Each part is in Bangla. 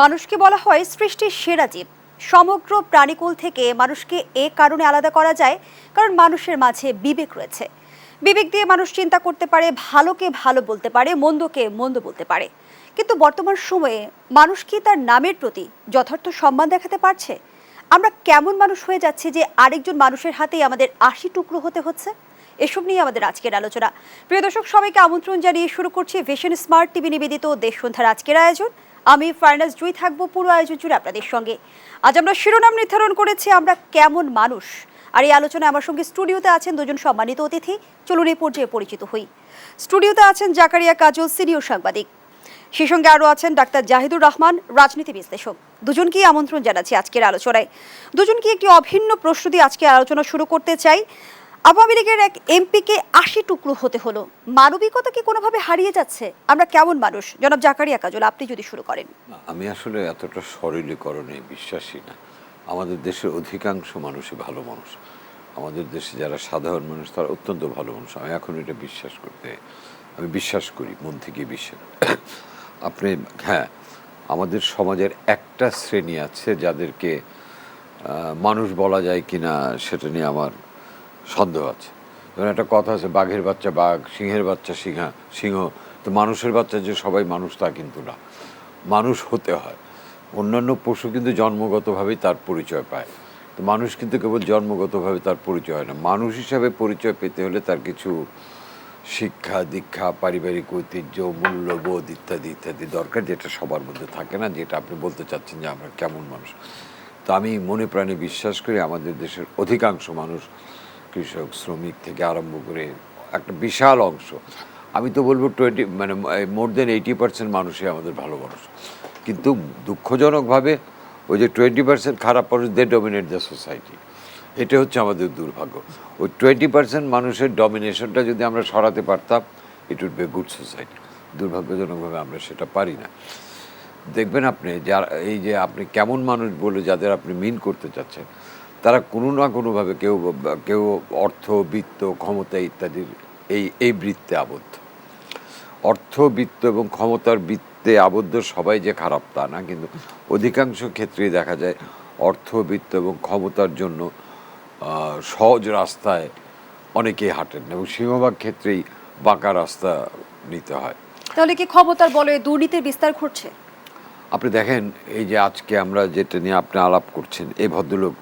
মানুষকে বলা হয় সৃষ্টির সেরা জীব। সমগ্র প্রাণীকুল থেকে মানুষকে এ কারণে আলাদা করা যায় কারণ মানুষের মাঝে বিবেক রয়েছে। বিবেক দিয়ে মানুষ চিন্তা করতে পারে, ভালোকে ভালো বলতে পারে, মন্দকে মন্দ বলতে পারে। কিন্তু বর্তমান সময়ে মানুষ কি তার নামের প্রতি যথার্থ সম্মান দেখাতে পারছে? আমরা কেমন মানুষ হয়ে যাচ্ছি যে আরেকজন মানুষের হাতেই আমাদের ৮০ টুকরো হতে হচ্ছে? এসব নিয়ে আমাদের আজকের আলোচনা। প্রিয় দর্শক, সবাইকে আমন্ত্রণ জানিয়ে শুরু করছি ভিশন স্মার্ট টিভি নিবেদিত দেশ সন্ধ্যার আজকের আয়োজন। আমি ফারনাজ জুই থাকবো পুরো আয়োজন জুড়ে আপনাদের সঙ্গে। আজ আমরা শিরোনাম নির্ধারণ করেছি আমরা কেমন মানুষ, আর এই আলোচনায় আমার সঙ্গে স্টুডিওতে আছেন দুজন সম্মানিত অতিথি। চলুন এই পর্যায়ে পরিচিত হই। স্টুডিওতে আছেন জাকারিয়া কাজল, সিনিয়র সাংবাদিক। সেই সঙ্গে আরও আছেন ডাক্তার জাহিদুর রহমান, রাজনীতি বিশ্লেষক। দুজনকেই আমন্ত্রণ জানাচ্ছি আজকের আলোচনায়। দুজনকে একটি অভিন্ন প্রশ্ন দিয়ে আজকে আলোচনা শুরু করতে চাই। আওয়ামী লীগের এক এমপিকে ৮০ টুকরো হতে হলো, মানবিকতা কি কোনোভাবে হারিয়ে যাচ্ছে? আমরা কেমন মানুষ? জনাব জাকারিয়া কাজল, আপনি যদি শুরু করেন। আমি আসলে এতটা সরলীকরণে বিশ্বাসী না। আমাদের দেশের অধিকাংশ মানুষই ভালো মানুষ। আমাদের দেশে যারা সাধারণ মানুষ তারা অত্যন্ত ভালো মানুষ। আমি এখন এটা আমি বিশ্বাস করি, মন থেকে বিশ্বাস। আপনি হ্যাঁ, আমাদের সমাজের একটা শ্রেণী আছে যাদেরকে মানুষ বলা যায় কি না সেটা নিয়ে আমার সন্দেহ আছে। যেমন একটা কথা আছে, বাঘের বাচ্চা বাঘ, সিংহের বাচ্চা সিংহ। তো মানুষের বাচ্চা যে সবাই মানুষ তা কিন্তু না। মানুষ হতে হয়। অন্যান্য পশু কিন্তু জন্মগতভাবেই তার পরিচয় পায়, তো মানুষ কিন্তু কেবল জন্মগতভাবে তার পরিচয় হয় না। মানুষ হিসাবে পরিচয় পেতে হলে তার কিছু শিক্ষা দীক্ষা, পারিবারিক ঐতিহ্য, মূল্যবোধ ইত্যাদি ইত্যাদি দরকার, যেটা সবার মধ্যে থাকে না, যেটা আপনি বলতে চাচ্ছেন যে আমরা কেমন মানুষ। তো আমি মনে প্রাণে বিশ্বাস করি আমাদের দেশের অধিকাংশ মানুষ, কৃষক শ্রমিক থেকে আরম্ভ করে একটা বিশাল অংশ, আমি তো বলবো মোর দেন 80% মানুষই আমাদের ভালো মানুষ। কিন্তু দুঃখজনকভাবে ওই যে 20% খারাপ মানুষ, দে ডমিনেট দ্য সোসাইটি। এটা হচ্ছে আমাদের দুর্ভাগ্য। ওই 20% মানুষের ডমিনেশনটা যদি আমরা সরাতে পারতাম, it would be a good society. দুর্ভাগ্যজনকভাবে আমরা সেটা পারি না। দেখবেন আপনি যারা এই যে আপনি কেমন মানুষ বলে যাদের আপনি মিন করতে চাচ্ছেন, তারা কোনো না কোনোভাবে কেউ কেউ অর্থ, বিত্ত, ক্ষমতা ইত্যাদির এই বৃত্তে আবদ্ধ। অর্থ, বিত্ত এবং ক্ষমতার বৃত্তে আবদ্ধ সবাই যে খারাপ তা না, কিন্তু অধিকাংশ ক্ষেত্রেই দেখা যায় অর্থ, বিত্ত এবং ক্ষমতার জন্য সহজ রাস্তায় অনেকেই হাঁটেন এবং সিংহভাগ ক্ষেত্রেই বাঁকা রাস্তা নিতে হয়। তাহলে কি ক্ষমতার বলে দুর্নীতির বিস্তার ঘটছে? আপনি দেখেন, এই যে আজকে আমরা যেটা নিয়ে আপনি আলাপ করছেন, এই ভদ্রলোক,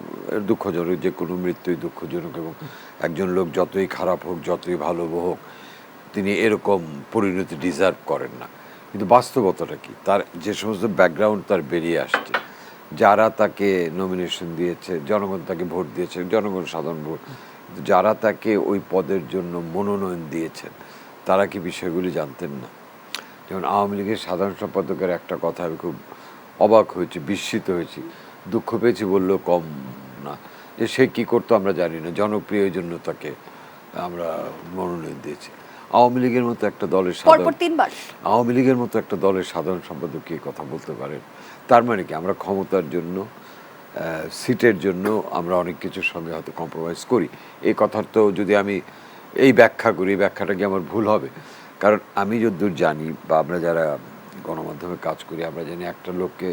দুঃখজনক, যে কোনো মৃত্যুই দুঃখজনক, এবং একজন লোক যতই খারাপ হোক, যতই ভালো হোক, তিনি এরকম পরিণতি ডিজার্ভ করেন না। কিন্তু বাস্তবতাটা কি, তার যে সমস্ত ব্যাকগ্রাউন্ড তার বেরিয়ে আসছে, যারা তাকে নমিনেশন দিয়েছে, জনগণ তাকে ভোট দিয়েছে, জনগণ সাধারণ ভোট, যারা তাকে ওই পদের জন্য মনোনয়ন দিয়েছেন, তারা কি বিষয়গুলি জানতেন না? যেমন আওয়ামী লীগের সাধারণ সম্পাদকের একটা কথা আমি খুব অবাক হয়েছি, বিস্মিত হয়েছি, দুঃখ পেয়েছি বললেও কম না, যে সে কী করতো আমরা জানি না, জনপ্রিয় জন্য তাকে আমরা মনোনয়ন দিয়েছি। আওয়ামী লীগের মতো একটা দলের আওয়ামী লীগের মতো একটা দলের সাধারণ সম্পাদক কি কথা বলতে পারেন? তার মানে কি আমরা ক্ষমতার জন্য, সিটের জন্য আমরা অনেক কিছুর সঙ্গে হয়তো কম্প্রোমাইজ করি। এই কথার তো যদি আমি এই ব্যাখ্যা করি, এই ব্যাখ্যাটা কি আমার ভুল হবে? কারণ আমি যতদূর জানি, বা আমরা যারা গণমাধ্যমে কাজ করি, আমরা জানি একটা লোককে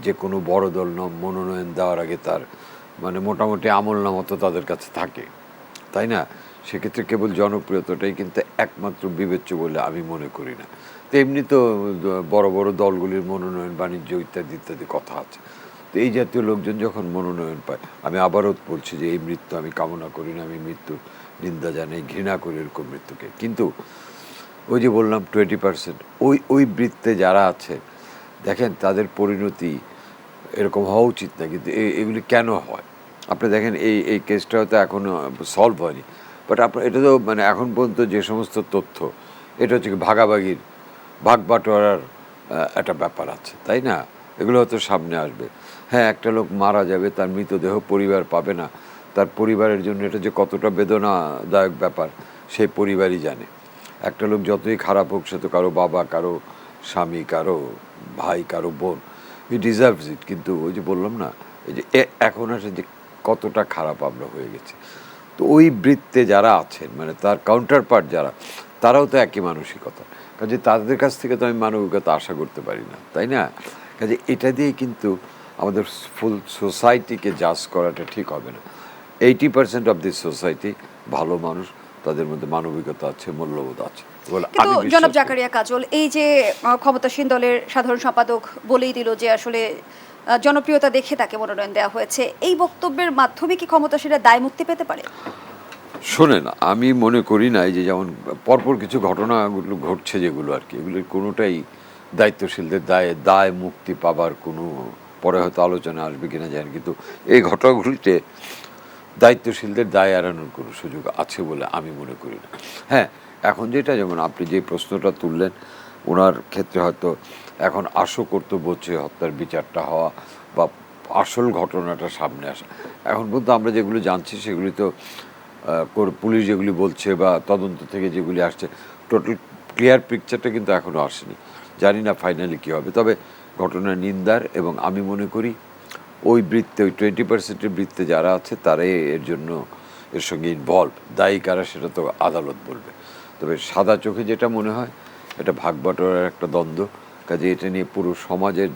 যে কোনো বড় দল মনোনয়ন দেওয়ার আগে তার মোটামুটি আমলনামা তো তাদের কাছে থাকে, তাই না? সেক্ষেত্রে কেবল জনপ্রিয়তাটাই কিন্তু একমাত্র বিবেচ্য বলে আমি মনে করি না। তো এমনি তো বড় বড় দলগুলির মনোনয়ন, বাণিজ্য ইত্যাদি ইত্যাদি কথা আছে। তো এই জাতীয় লোকজন যখন মনোনয়ন পায়, আমি আবারও বলছি যে এই মৃত্যু আমি কামনা করি না, আমি মৃত্যু নিন্দা জানাই, ঘৃণা করি এরকম মৃত্যুকে। কিন্তু ওই যে বললাম 20%, ওই বৃত্তে যারা আছে, দেখেন তাদের পরিণতি এরকম হওয়া উচিত না, কিন্তু এগুলি কেন হয়? আপনি দেখেন এই কেসটা হয়তো এখনও সলভ হয়নি, বাট আপনার এটা তো এখন পর্যন্ত যে সমস্ত তথ্য, এটা হচ্ছে ভাগাভাগির, ভাগ বাটোয়ারার একটা ব্যাপার আছে, তাই না? এগুলো হয়তো সামনে আসবে। হ্যাঁ, একটা লোক মারা যাবে, তার মৃতদেহ পরিবার পাবে না, তার পরিবারের জন্য এটা যে কতটা বেদনাদায়ক ব্যাপার সেই পরিবারই জানে। একটা লোক যতই খারাপ হোক, সে তো কারো বাবা, কারো স্বামী, কারো ভাই, কারো বোন, হি ডিজার্ভস ইট। কিন্তু ওই যে বললাম না, এই যে এখন আসে যে কতটা খারাপ আমরা হয়ে গেছি। তো ওই বৃত্তে যারা আছেন, তার কাউন্টার পার্ট যারা, তারাও তো একই মানসিকতা, কাজে তাদের কাছ থেকে তো আমি মানবিকতা আশা করতে পারি না, তাই না? কাজে এটা দিয়ে কিন্তু আমাদের ফুল সোসাইটিকে জাজ করাটা ঠিক হবে না। 80% অফ দিস সোসাইটি ভালো মানুষ, তাদের মধ্যে মানবিকতা আছে, মূল্যবোধ আছে বলে কিন্তু আমি বিশ্বাস জনাব করি। জাকারিয়া কাজল, এই যে ক্ষমতাসীন দলের সাধারণ সম্পাদক বলেই দিল যে আসলে জনপ্রিয়তা দেখে তাকে মনোনয়ন দেওয়া হয়েছে, এই বক্তব্যের মাধ্যমে কি ক্ষমতাসীনরা দায় মুক্তি পেতে পারে? শোনেন, আমি মনে করি না এই যে যেমন পরপর কিছু ঘটনাগুলো ঘটছে যেগুলো আর কি, এগুলোর কোনোটাই দায়িত্বশীলদের দায় মুক্তি পাবার কোনো, পরে হয়তো আলোচনা আসবে কিনা জানি, কিন্তু এই ঘটনাগুলিতে দায়িত্বশীলদের দায় এড়ানোর কোনো সুযোগ আছে বলে আমি মনে করি না। হ্যাঁ, এখন যেটা, যেমন আপনি যে প্রশ্নটা তুললেন, ওনার ক্ষেত্রে হয়তো এখন আশু কর্তব্য হচ্ছে হত্যার বিচারটা হওয়া বা আসল ঘটনাটা সামনে আসা। এখন পর্যন্ত আমরা যেগুলো জানছি সেগুলি তো পুলিশ যেগুলি বলছে বা তদন্ত থেকে যেগুলি আসছে, টোটাল ক্লিয়ার পিকচারটা কিন্তু এখনও আসেনি। জানি না ফাইনালি কী হবে, তবে ঘটনা নিন্দার, এবং আমি মনে করি ওই বৃত্তে, ওই 20% বৃত্তে যারা আছে তারাই এর জন্য, এর সঙ্গে ইনভলভ। দায়ী কারা সেটা তো আদালত বলবে। তবে সাদা চোখে যেটা মনে হয়, এটা ভাগ বাটোয়ারার একটা দ্বন্দ্ব। কাজে এটা নিয়ে পুরো সমাজের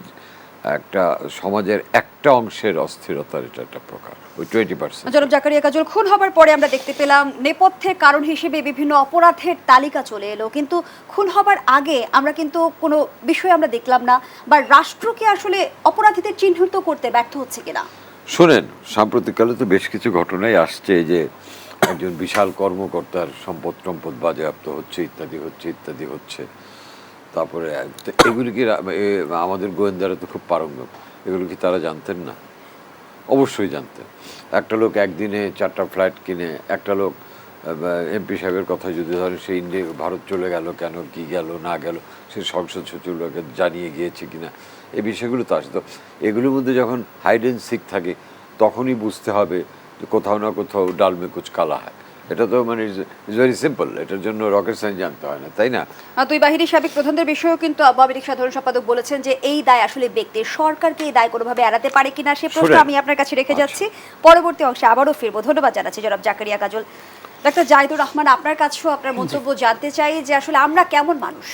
একটা অংশের অস্থিরতার এটা একটা প্রকার, ওই 20%। জনাব জাকারিয়া কাজল, খুন হবার পরে আমরা দেখতে পেলাম নেপথ্যের কারণ হিসেবে বিভিন্ন অপরাধের তালিকা চলে এলো, কিন্তু খুন হবার আগে আমরা কিন্তু কোনো বিষয় আমরা দেখলাম না, বা রাষ্ট্রকে আসলে অপরাধীদের চিহ্নিত করতে ব্যর্থ হচ্ছে কিনা। শোনেন, সাম্প্রতিককালে তো বেশ কিছু ঘটনাই আসছে যে একজন বিশাল কর্মকর্তার সম্পদ বাজেয়াপ্ত হচ্ছে, ইত্যাদি হচ্ছে। তারপরে এগুলি কি আমাদের গোয়েন্দারা তো খুব পারঙ্গম, এগুলো কি তারা জানতেন না? অবশ্যই জানতেন। একটা লোক একদিনে 4টা ফ্লাইট কিনে, একটা লোক এমপি সাহেবের কথা যদি ধরেন, সে ভারত চলে গেল কেন, কি গেল না গেল, সে সংসদ সচিবকে জানিয়ে গিয়েছে কিনা, এই বিষয়গুলো তো আসে। তো এগুলোর মধ্যে যখন হাইড অ্যান্ড সিক থাকে, তখনই বুঝতে হবে যে কোথাও না কোথাও ডাল মে কুচ কালা হয়। এটা তো মানে ইজ ভেরি সিম্পল, এটার জন্য রকেট সায়েন্স জানতে হয় না, তাই না? দুই বাহিনীর সাবেক প্রধানদের বিষয়েও কিন্তু আওয়ামী লীগ সাধারণ সম্পাদক বলেছেন যে এই দায় আসলে ব্যক্তির, সরকারকে এই দায় কোনোভাবে এড়াতে পারে কিনা সে প্রশ্ন আমি আপনার কাছে রেখে যাচ্ছি। পরবর্তী অংশে আবারও ফিরবো। ধন্যবাদ জানাচ্ছি জনাব জাকারিয়া কাজল। ডাক্তার জাহিদুর রহমান, আপনার কাছেও আপনার মন্তব্য জানতে চাই যে আসলে আমরা কেমন মানুষ।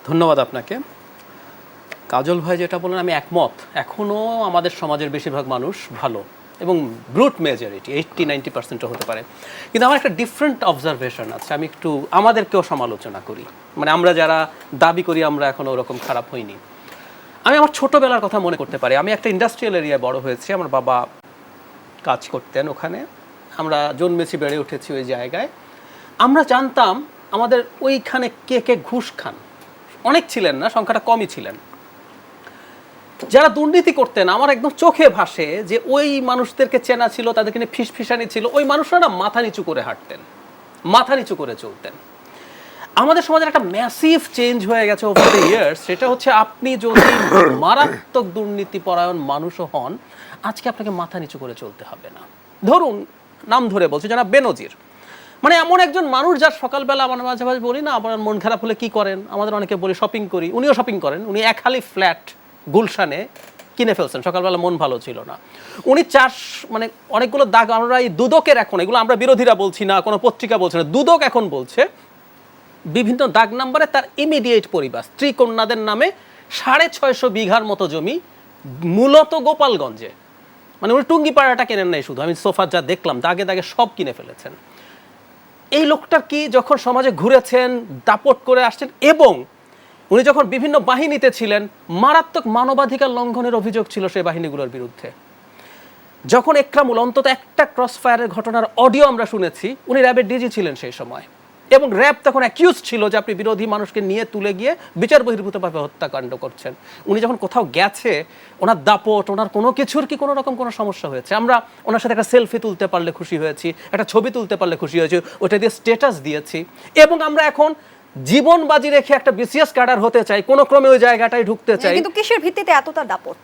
ধন্যবাদ আপনাকে। কাজল ভাই যেটা বললেন আমি একমত। এখনও আমাদের সমাজের বেশিরভাগ মানুষ ভালো, এবং ব্রুট মেজরিটি 80-90% হতে পারে। কিন্তু আমার একটা ডিফারেন্ট অবজারভেশন আছে, আমি একটু আমাদেরকেও সমালোচনা করি, মানে আমরা যারা দাবি করি আমরা এখনও ওরকম খারাপ হইনি। আমি আমার ছোটোবেলার কথা মনে করতে পারি। আমি একটা ইন্ডাস্ট্রিয়াল এরিয়ায় বড় হয়েছি, আমার বাবা কাজ করতেন ওখানে, আমরা জন্মেছি, বেড়ে উঠেছি ওই জায়গায়। আমরা জানতাম আমাদের ওইখানে কে কে ঘুষ খান, অনেক ছিলেন না, সংখ্যাটা কমই ছিলেন। যারা দুর্নীতি করতেন আমার একদম চোখে ভাসে যে ওই মানুষদেরকে চেনা ছিল, তাদেরকে নিয়ে ফিসফিসানি ছিল। ওই মানুষরা না মাথা নিচু করে হাঁটতেন, মাথা নিচু করে চলতেন। আমাদের সমাজের একটা ম্যাসিভ চেঞ্জ হয়ে গেছে ওভার দ্য ইয়ার্স। সেটা হচ্ছে আপনি যদি মারাত্মক দুর্নীতি পরায়ণ মানুষও হন, আজকে আপনাকে মাথা নিচু করে চলতে হবে না। ধরুন, নাম ধরে বলছি, জনাব বেনজির, মানে এমন একজন মানুষ যার সকালবেলা আমার মাঝে মাঝে বলি না আপনার মন খারাপ হলে কি করেন, আমাদের অনেকে বলি শপিং করি, উনিও শপিং করেন। উনি এক হালি ফ্ল্যাট গুলশানে কিনে ফেলছেন, সকালবেলা মন ভালো ছিল না। উনি মানে অনেকগুলো দাগ, আমরা এই দুদকের, এখন এগুলো আমরা বিরোধীরা বলছি না, কোনো পত্রিকা বলছে না, দুদক এখন বলছে বিভিন্ন দাগ নাম্বারে তার ইমিডিয়েট পরিবার স্ত্রী কন্যাদের নামে 650 বিঘার মতো জমি, মূলত গোপালগঞ্জে। মানে উনি টুঙ্গিপাড়াটা কেনেন নাই শুধু, আমি সোফা যা দেখলাম দাগে দাগে সব কিনে ফেলেছেন। এই লোকটার কি যখন সমাজে ঘুরেছেন, দাপট করে আসছেন, এবং উনি যখন বিভিন্ন বাহিনীতে ছিলেন, মারাত্মক মানবাধিকার লঙ্ঘনের অভিযোগ ছিল সেই বাহিনীগুলোর বিরুদ্ধে। যখন একরামুল, অন্তত একটা ক্রস ফায়ারের ঘটনার অডিও আমরা শুনেছি, উনি র্যাবের ডিজি ছিলেন সেই সময়, এবং র্যাব তখন অ্যাকিউজ ছিল যে আপনি বিরোধী মানুষকে নিয়ে তুলে গিয়ে বিচার বহির্ভূতভাবে হত্যাকাণ্ড করছেন। উনি যখন কোথাও গেছে, ওনার দাপট, ওনার কোনো কিছুর কি কোনো রকম কোনো সমস্যা হয়েছে? আমরা ওনার সাথে একটা সেলফি তুলতে পারলে খুশি হয়েছি, একটা ছবি তুলতে পারলে খুশি হয়েছি, ওটা দিয়ে স্ট্যাটাস দিয়েছি। এবং আমরা এখন জীবন বাজি রেখে একটা বিসিএস ক্যাডার হতে চাই, কোনো ক্রমে ওই জায়গাটায় ঢুকতে চাই। কিন্তু কিসের ভিত্তিতে এতটা দাপট?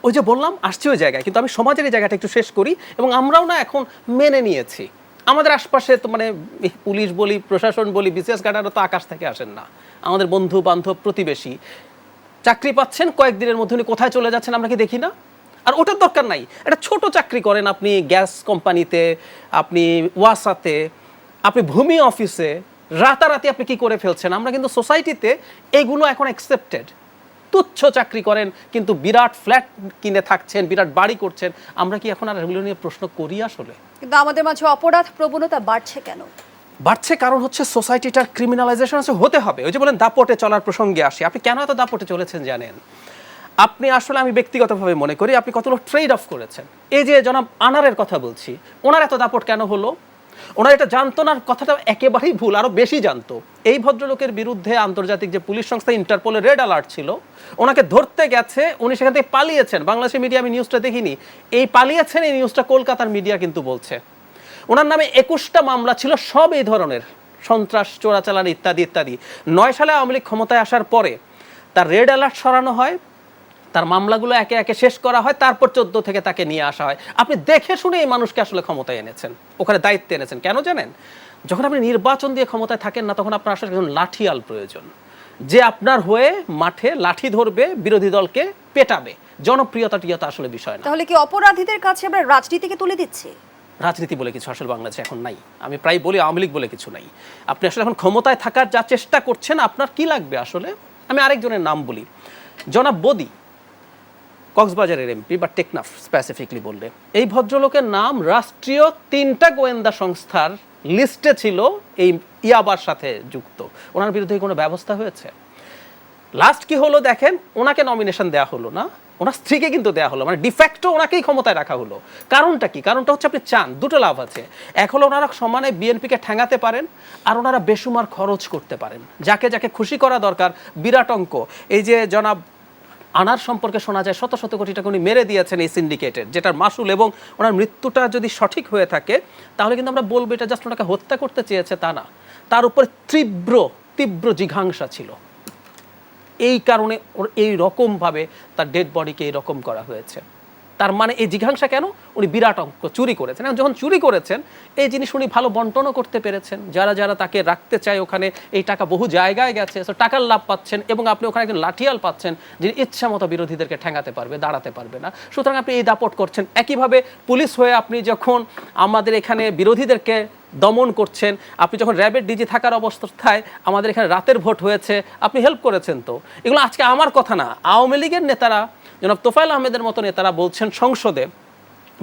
ওই যে বললাম, আসছি ওই জায়গায়। কিন্তু আমি সমাজের এই জায়গাটা একটু শেষ করি, এবং আমরাও না এখন মেনে নিয়েছি। আমাদের আশপাশে তো মানে পুলিশ বলি, প্রশাসন বলি, বিসিএস ক্যাডারও তো আকাশ থেকে আসেন না। আমাদের বন্ধু বান্ধব, প্রতিবেশী চাকরি পাচ্ছেন, কয়েকদিনের মধ্যে উনি কোথায় চলে যাচ্ছেন আমরা কি দেখি না? আর ওটার দরকার নাই। একটা ছোট চাকরি করেন আপনি গ্যাস কোম্পানিতে, আপনি ওয়াসাতে, আপনি ভূমি অফিসে, রাতারাতি আপনি কি করে ফেলছেন? আমরা কিন্তু সোসাইটিতে এগুলো এখন অ্যাকসেপ্টেড। তুচ্ছ চাকরি করেন কিন্তু বিরাট ফ্ল্যাট কিনে থাকছেন, বিরাট বাড়ি করছেন। আমরা কি এখন আর এগুলো নিয়ে প্রশ্ন করি আসলে? কিন্তু আমাদের মাঝে অপরাধ প্রবণতা বাড়ছে কেন? বাড়ছে কারণ হচ্ছে সোসাইটিটার ক্রিমিনালাইজেশন হতে হবে। ওই যে বলেন দাপটে চলার প্রসঙ্গে আসি, আপনি কেন এত দাপটে চলেছেন জানেন? আপনি আসলে, আমি ব্যক্তিগতভাবে মনে করি আপনি কতগুলো ট্রেড অফ করেছেন। এই যে জনাব আনারের কথা বলছি, ওনার এত দাপট কেন হলো? ওনার এটা জানতো না, কথাটা একেবারেই ভুল, আরো বেশি জানতো। এই ভদ্রলোকের বিরুদ্ধে আন্তর্জাতিক যে পুলিশ সংস্থা ইন্টারপোলের রেড অ্যালার্ট ছিল, ওনাকে ধরতে গেছে, উনি সেখান থেকে পালিয়েছেন। বাংলাদেশের মিডিয়া আমি নিউজটা দেখিনি, এই পালিয়েছেন এই নিউজটা কলকাতার মিডিয়া কিন্তু বলছে। ওনার নামে 21টা মামলা ছিল, সব এই ধরনের সন্ত্রাস, চোরাচালান ইত্যাদি ইত্যাদি। 9 সালে আওয়ামী লীগ ক্ষমতায় আসার পরে তার রেড অ্যালার্ট সরানো হয়, তার মামলাগুলো একে একে শেষ করা হয়, তারপর 14 থেকে তাকে নিয়ে আসা হয়। আপনি দেখে শুনে এই মানুষকে আসলে ক্ষমতায় এনেছেন, ওখানে দায়িত্বে এনেছেন। কেন জানেন? যখন আপনি নির্বাচন দিয়ে ক্ষমতায় থাকেন না, তখন আপনার আসলে একজন লাঠিয়াল প্রয়োজন, যে আপনার হয়ে মাঠে লাঠি ধরবে, বিরোধী দলকে পেটাবে। জনপ্রিয়তা টিয়তা আসলে বিষয় না। তাহলে কি অপরাধীদের কাছে আমরা রাজনীতিকে তুলে দিচ্ছি? রাজনীতি বলে কিছু আসলে বাংলাদেশে এখন নাই। আমি প্রায় বলি আওয়ামী লীগ বলে কিছু নাই। আপনি আসলে এখন ক্ষমতায় থাকার যা চেষ্টা করছেন, আপনার কি লাগবে আসলে? আমি আরেকজনের নাম বলি, জনাব বদি, কক্সবাজারের এমপি বা টেকনাফ স্পেসিফিকলি বললে। এই ভদ্রলোকের নাম রাষ্ট্রীয় 3টা গোয়েন্দা সংস্থার লিস্টে ছিল এই ইয়াবার সাথে যুক্ত। ওনার বিরুদ্ধে কোনো ব্যবস্থা হয়েছে? লাস্ট কি হলো দেখেন, ওনাকে নমিনেশন দেওয়া হলো না, ওনার স্ত্রীকে কিন্তু দেওয়া হলো, মানে ডিফ্যাক্টো ওনাকেই ক্ষমতায় রাখা হলো। কারণটা কি? কারণটা হচ্ছে আপনি চান দুটো লাভ আছে। এক হলো ওনারা সমানে বিএনপিকে ঠ্যাঙাতে পারেন, আর ওনারা বেসুমার খরচ করতে পারেন, যাকে যাকে খুশি করা দরকার বিরাট অঙ্ক। এই যে জনাব আনার সম্পর্কে শোনা যায় শত শত কোটি টাকা উনি মেরে দিয়েছেন এই সিন্ডিকেটের, যেটার মাসুল এবং ওনার মৃত্যুটা যদি সঠিক হয়ে থাকে, তাহলে কিন্তু আমরা বলবো এটা জাস্ট ওনাকে হত্যা করতে চেয়েছে, তা না। তার উপর তীব্র তীব্র জিঘাংসা ছিল। এই কারণে ওর এই রকমভাবে তার ডেড বডিকে এইরকম করা হয়েছে। তার মানে এই জিঘাংসা কেন? উনি বিরাট অঙ্ক চুরি করেছেন। এখন যখন চুরি করেছেন, এই জিনিস উনি ভালো বন্টনও করতে পেরেছেন। যারা যারা তাকে রাখতে চায় ওখানে, এই টাকা বহু জায়গায় গেছে, সো টাকার লাভ পাচ্ছেন, এবং আপনি ওখানে একজন লাঠিয়াল পাচ্ছেন যিনি ইচ্ছা মতো বিরোধীদেরকে ঠেঙাতে পারবে, দাঁড়াতে পারবে না। সুতরাং আপনি এই দাপট করছেন। একইভাবে পুলিশ হয়ে আপনি যখন আমাদের এখানে বিরোধীদেরকে দমন করছেন, আপনি যখন র্যাবের ডিজি থাকার অবস্থায় আমাদের এখানে রাতের ভোট হয়েছে, আপনি হেল্প করেছেন। তো এগুলো আজকে আমার কথা না, আওয়ামী লীগের নেতারা, জনাব তোফায়েল আহমেদের মতো নেতারা বলছেন সংসদে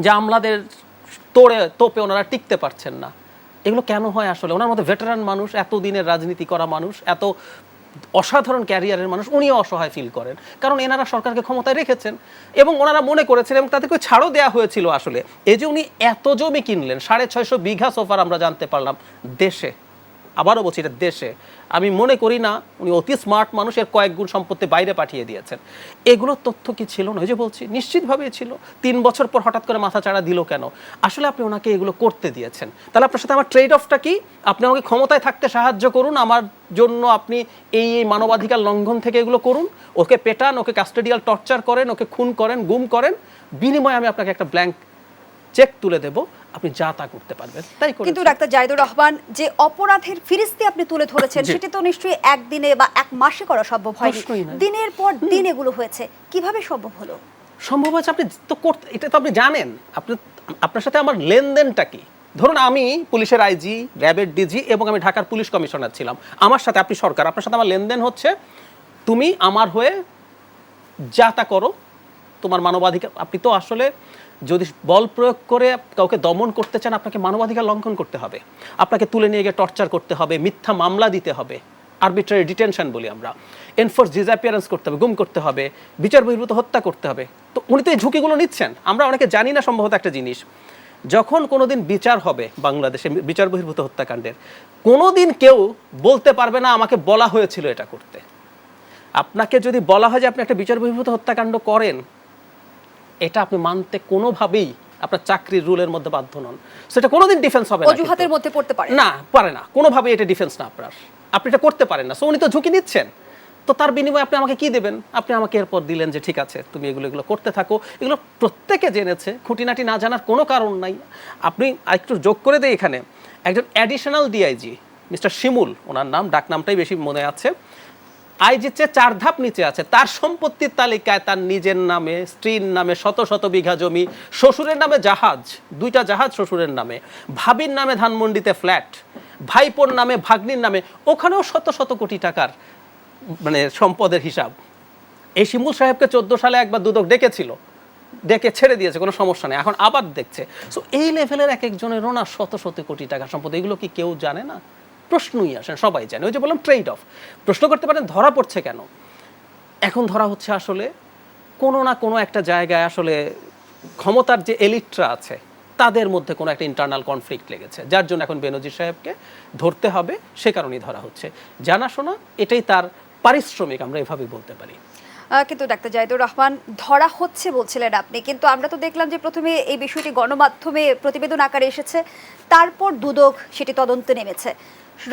যে আমলাদের তোপে ওনারা টিকতে পারছেন না। এগুলো কেন হয় আসলে? ওনার মতো ভেটারান মানুষ, এত দিনের রাজনীতি করা মানুষ, এত অসাধারণ ক্যারিয়ারের মানুষ, উনিও অসহায় ফিল করেন, কারণ এনারা সরকারকে ক্ষমতায় রেখেছেন এবং ওনারা মনে করেছেন, এবং তাদেরকে ছাড়ও দেওয়া হয়েছিল আসলে। এই যে উনি এত জমি কিনলেন, 650 বিঘা সোফার আমরা জানতে পারলাম দেশে, আবারও বলছি এটা দেশে। আমি মনে করি না উনি অতি স্মার্ট মানুষ, এর কয়েক গুণ সম্পত্তি বাইরে পাঠিয়ে দিয়েছেন। এগুলোর তথ্য কি ছিল না? ওই যে বলছি নিশ্চিতভাবেই ছিল। 3 বছর পর হঠাৎ করে মাথা চাড়া দিল কেন? আসলে আপনি ওনাকে এগুলো করতে দিয়েছেন। তাহলে আপনার সাথে আমার ট্রেড অফটা কি? আপনি আমাকে ক্ষমতায় থাকতে সাহায্য করুন, আমার জন্য আপনি এই মানবাধিকার লঙ্ঘন থেকে এগুলো করুন, ওকে পেটান, ওকে কাস্টোডিয়াল টর্চার করেন, ওকে খুন করেন, গুম করেন, বিনিময়ে আমি আপনাকে একটা ব্ল্যাঙ্ক চেক তুলে দেব, আপনি যা তা করতে পারবেন। তাই কিন্তু ডাক্তার জাহিদুর রহমান, যে অপরাধের ফিরিস্তি আপনি তুলে ধরেছেন, সেটি তো নিশ্চয়ই একদিনে বা এক মাসে করা সম্ভব হয়নি, দিনের পর দিন এগুলো হয়েছে। কিভাবে সম্ভব হলো? সম্ভব হয়েছে, আপনি তো করতে, এটা তো আপনি জানেন। আপনার সাথে আমার লেনদেনটা কি? ধরুন আমি পুলিশের আইজি, র্যাবের ডিজি এবং আমি ঢাকার পুলিশ কমিশনার ছিলাম। আমার সাথে, আপনি সরকার, আপনার সাথে আমার লেনদেন হচ্ছে তুমি আমার হয়ে যা তা করো, তোমার মানবাধিকার। আপনি তো আসলে যদি বল প্রয়োগ করে কাউকে দমন করতে চান, আপনাকে মানবাধিকার লঙ্ঘন করতে হবে, আপনাকে তুলে নিয়ে গিয়ে টর্চার করতে হবে, মিথ্যা মামলা দিতে হবে, আরবিট্রারি ডিটেনশন বলি আমরা, এনফোর্স ডিসঅ্যাপিয়ারেন্স করতে হবে, গুম করতে হবে, বিচার বহির্ভূত হত্যা করতে হবে। তো উনি তো এই ঝুঁকিগুলো নিচ্ছেন। আমরা অনেকে জানি না সম্ভবত একটা জিনিস, যখন কোনোদিন বিচার হবে বাংলাদেশে বিচার বহির্ভূত হত্যাকাণ্ডের, কোনোদিন কেউ বলতে পারবে না আমাকে বলা হয়েছিল এটা করতে। আপনাকে যদি বলা হয় যে আপনি একটা বিচার বহির্ভূত হত্যাকাণ্ড করেন, এটা আপনি মানতে কোনোভাবেই আপনার চাকরির রুলের মধ্যে বাধ্য নন। সেটা কোনোদিন ডিফেন্স হবে না, অজুহাতের মধ্যে পড়তে পারে না, পারে না কোনোভাবেই, এটা ডিফেন্স না আপনার, আপনি এটা করতে পারেন না। সো উনি তো ঝুঁকি নিচ্ছেন, তো তার বিনিময়ে আপনি আমাকে কি দেবেন? আপনি আমাকে এরপর দিলেন যে ঠিক আছে তুমি এগুলো করতে থাকো। এগুলো প্রত্যেকে জেনেছে, খুঁটিনাটি না জানার কোনো কারণ নাই। আপনি একটু যোগ করে দেয়, এখানে একজন অ্যাডিশনাল ডিআইজি মিস্টার শিমুল, ওনার নাম, ডাক নামটাই বেশি মনে আছে, আইজির চেয়ে 4 ধাপ নিচে আছে, তার সম্পত্তির তালিকায় তার নিজের নামে, স্ত্রীর নামে শত শত বিঘা জমি, শ্বশুরের নামে জাহাজ, 2টা জাহাজ শ্বশুরের নামে, ভাবির নামে ধানমন্ডিতে ফ্ল্যাট, ভাইপোর নামে, ভাগ্নির নামে, ওখানেও শত শত কোটি টাকার মানে সম্পদের হিসাব। এই শিমুল সাহেবকে 14 সালে একবার দুদক ডেকেছিল, ডেকে ছেড়ে দিয়েছে, কোনো সমস্যা নেই, এখন আবার দেখছে। সো এই লেভেলের এক একজনেরও না শত শত কোটি টাকার সম্পদ, এগুলো কি কেউ জানে না? প্রশ্নই আসেন, সবাই জানে। ওই যে বললাম ট্রেড অফ। প্রশ্ন করতে পারেন ধরা পড়ছে কেন? এখন ধরা হচ্ছে আসলে কোনো না কোনো একটা জায়গায় আসলে ক্ষমতার যে এলিটরা আছে তাদের মধ্যে কোনো একটা ইন্টারনাল কনফ্লিক্ট লেগেছে, যার জন্য এখন বেনজির সাহেবকে ধরতে হবে, সে কারণেই ধরা হচ্ছে। জানাশোনা এটাই তার পারিশ্রমিক, আমরা এভাবেই বলতে পারি। কিন্তু ডাক্তার জাহিদুর রহমান, ধরা হচ্ছে বলছিলেন আপনি, কিন্তু আমরা তো দেখলাম যে প্রথমে এই বিষয়টি গণমাধ্যমে প্রতিবেদন আকারে এসেছে, তারপর দুদক সেটি তদন্তে নেমেছে।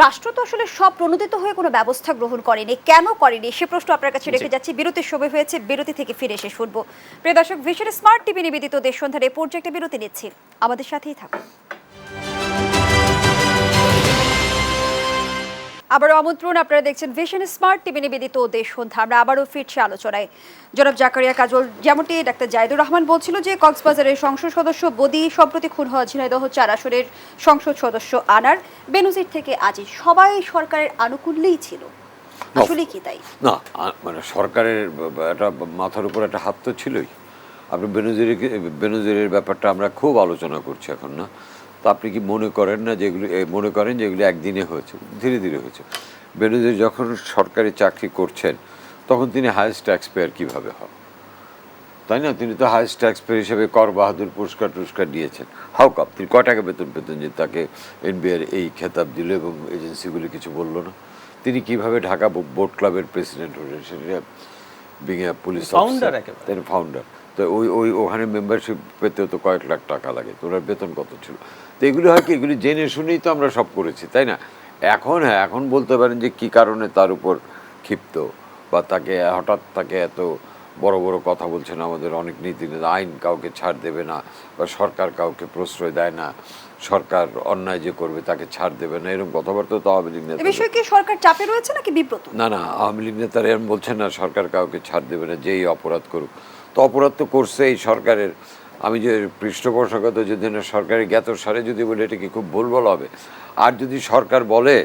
রাষ্ট্র তো আসলে সব প্রণোদিত হয়ে কোনো ব্যবস্থা গ্রহণ করেনি, কেন করেনি সে প্রশ্ন আপনার কাছে রেখে যাচ্ছি। বিরতির সময় হয়েছে, বিরতি থেকে ফিরে এসে শুনবো। প্রিয় দর্শক, ভিশন স্মার্ট টিভি নিবেদিত দেশ সন্ধ্যার এই পর্যায়ে বিরতি নিচ্ছি, আমাদের সাথেই থাকুন। আবারও আমন্ত্রণ, আপনারা দেখছেন ভিশন স্মার্ট টিভি নিবেদিত দেশ সন্ধ্যা। আমরা আবারও ফিরছি আলোচনায়। জনাব জাকারিয়া কাজল, যেমনটি ডাক্তার জাহিদুর রহমান বলছিল যে কক্সবাজারের সংসদ সদস্য বদি সম্প্রতি খুন হওয়া ঝিনাইদহ 4 আসনের সংসদ সদস্য আনার, বেনজির থেকে আজিজ, সবাই সরকারের আনুকূল্যেই ছিল, আসলে কি তাই? না, মানে সরকারের একটা মাথার উপর একটা হাত তো ছিলই। আপনি বেনজিরের ব্যাপারটা আমরা খুব আলোচনা করছি এখন, না? তো আপনি কি মনে করেন না যেগুলি মনে করেন যেগুলি একদিনে হয়েছে, ধীরে ধীরে হয়েছে? বেনজির যখন সরকারি চাকরি করছেন তখন তিনি হায়েস্ট ট্যাক্স পেয়ার কীভাবে হন, তাই না? তিনি তো হায়েস্ট ট্যাক্স পেয়ার হিসেবে কর বাহাদুর পুরস্কার দিয়েছেন। হাউ কাপ তিনি কয় টাকা বেতন পেতেন যে তাকে এনবিআর এই খেতাব দিল এবং এজেন্সিগুলি কিছু বললো না? তিনি কিভাবে ঢাকা বোট ক্লাবের প্রেসিডেন্ট হলেন, সেটা বিং পুলিশ ফাউন্ডার। তো ওখানে মেম্বারশিপ পেতেও তো কয়েক লাখ টাকা লাগে, তো ওনার বেতন কত ছিল? তো এগুলি হয় কি, এগুলি জেনে শুনেই তো আমরা সব করেছি, তাই না? এখন বলতে পারেন যে কী কারণে তার উপর ক্ষিপ্ত, বা হঠাৎ তাকে এত বড় বড় কথা বলছেন। আমাদের অনেক নীতি, আইন কাউকে ছাড় দেবে না, বা সরকার কাউকে প্রশ্রয় দেয় না, সরকার অন্যায় যে করবে তাকে ছাড় দেবে না, এরকম কথাবার্তা তো আওয়ামী লীগ নেতা। এই বিষয়ে কি সরকার চাপে রয়েছে নাকি বিব্রত? না, আওয়ামী লীগ নেতারা এরকম বলছেন না সরকার কাউকে ছাড় দেবে না, যেই অপরাধ করুক। তো অপরাধ তো করছে এই সরকারের। আমি যে পৃষ্ঠপোষকতা যদি না সরকারের জ্ঞাত সারে যদি বলে, এটা কি খুব ভুল বলা হবে? আর যদি সরকার বলে,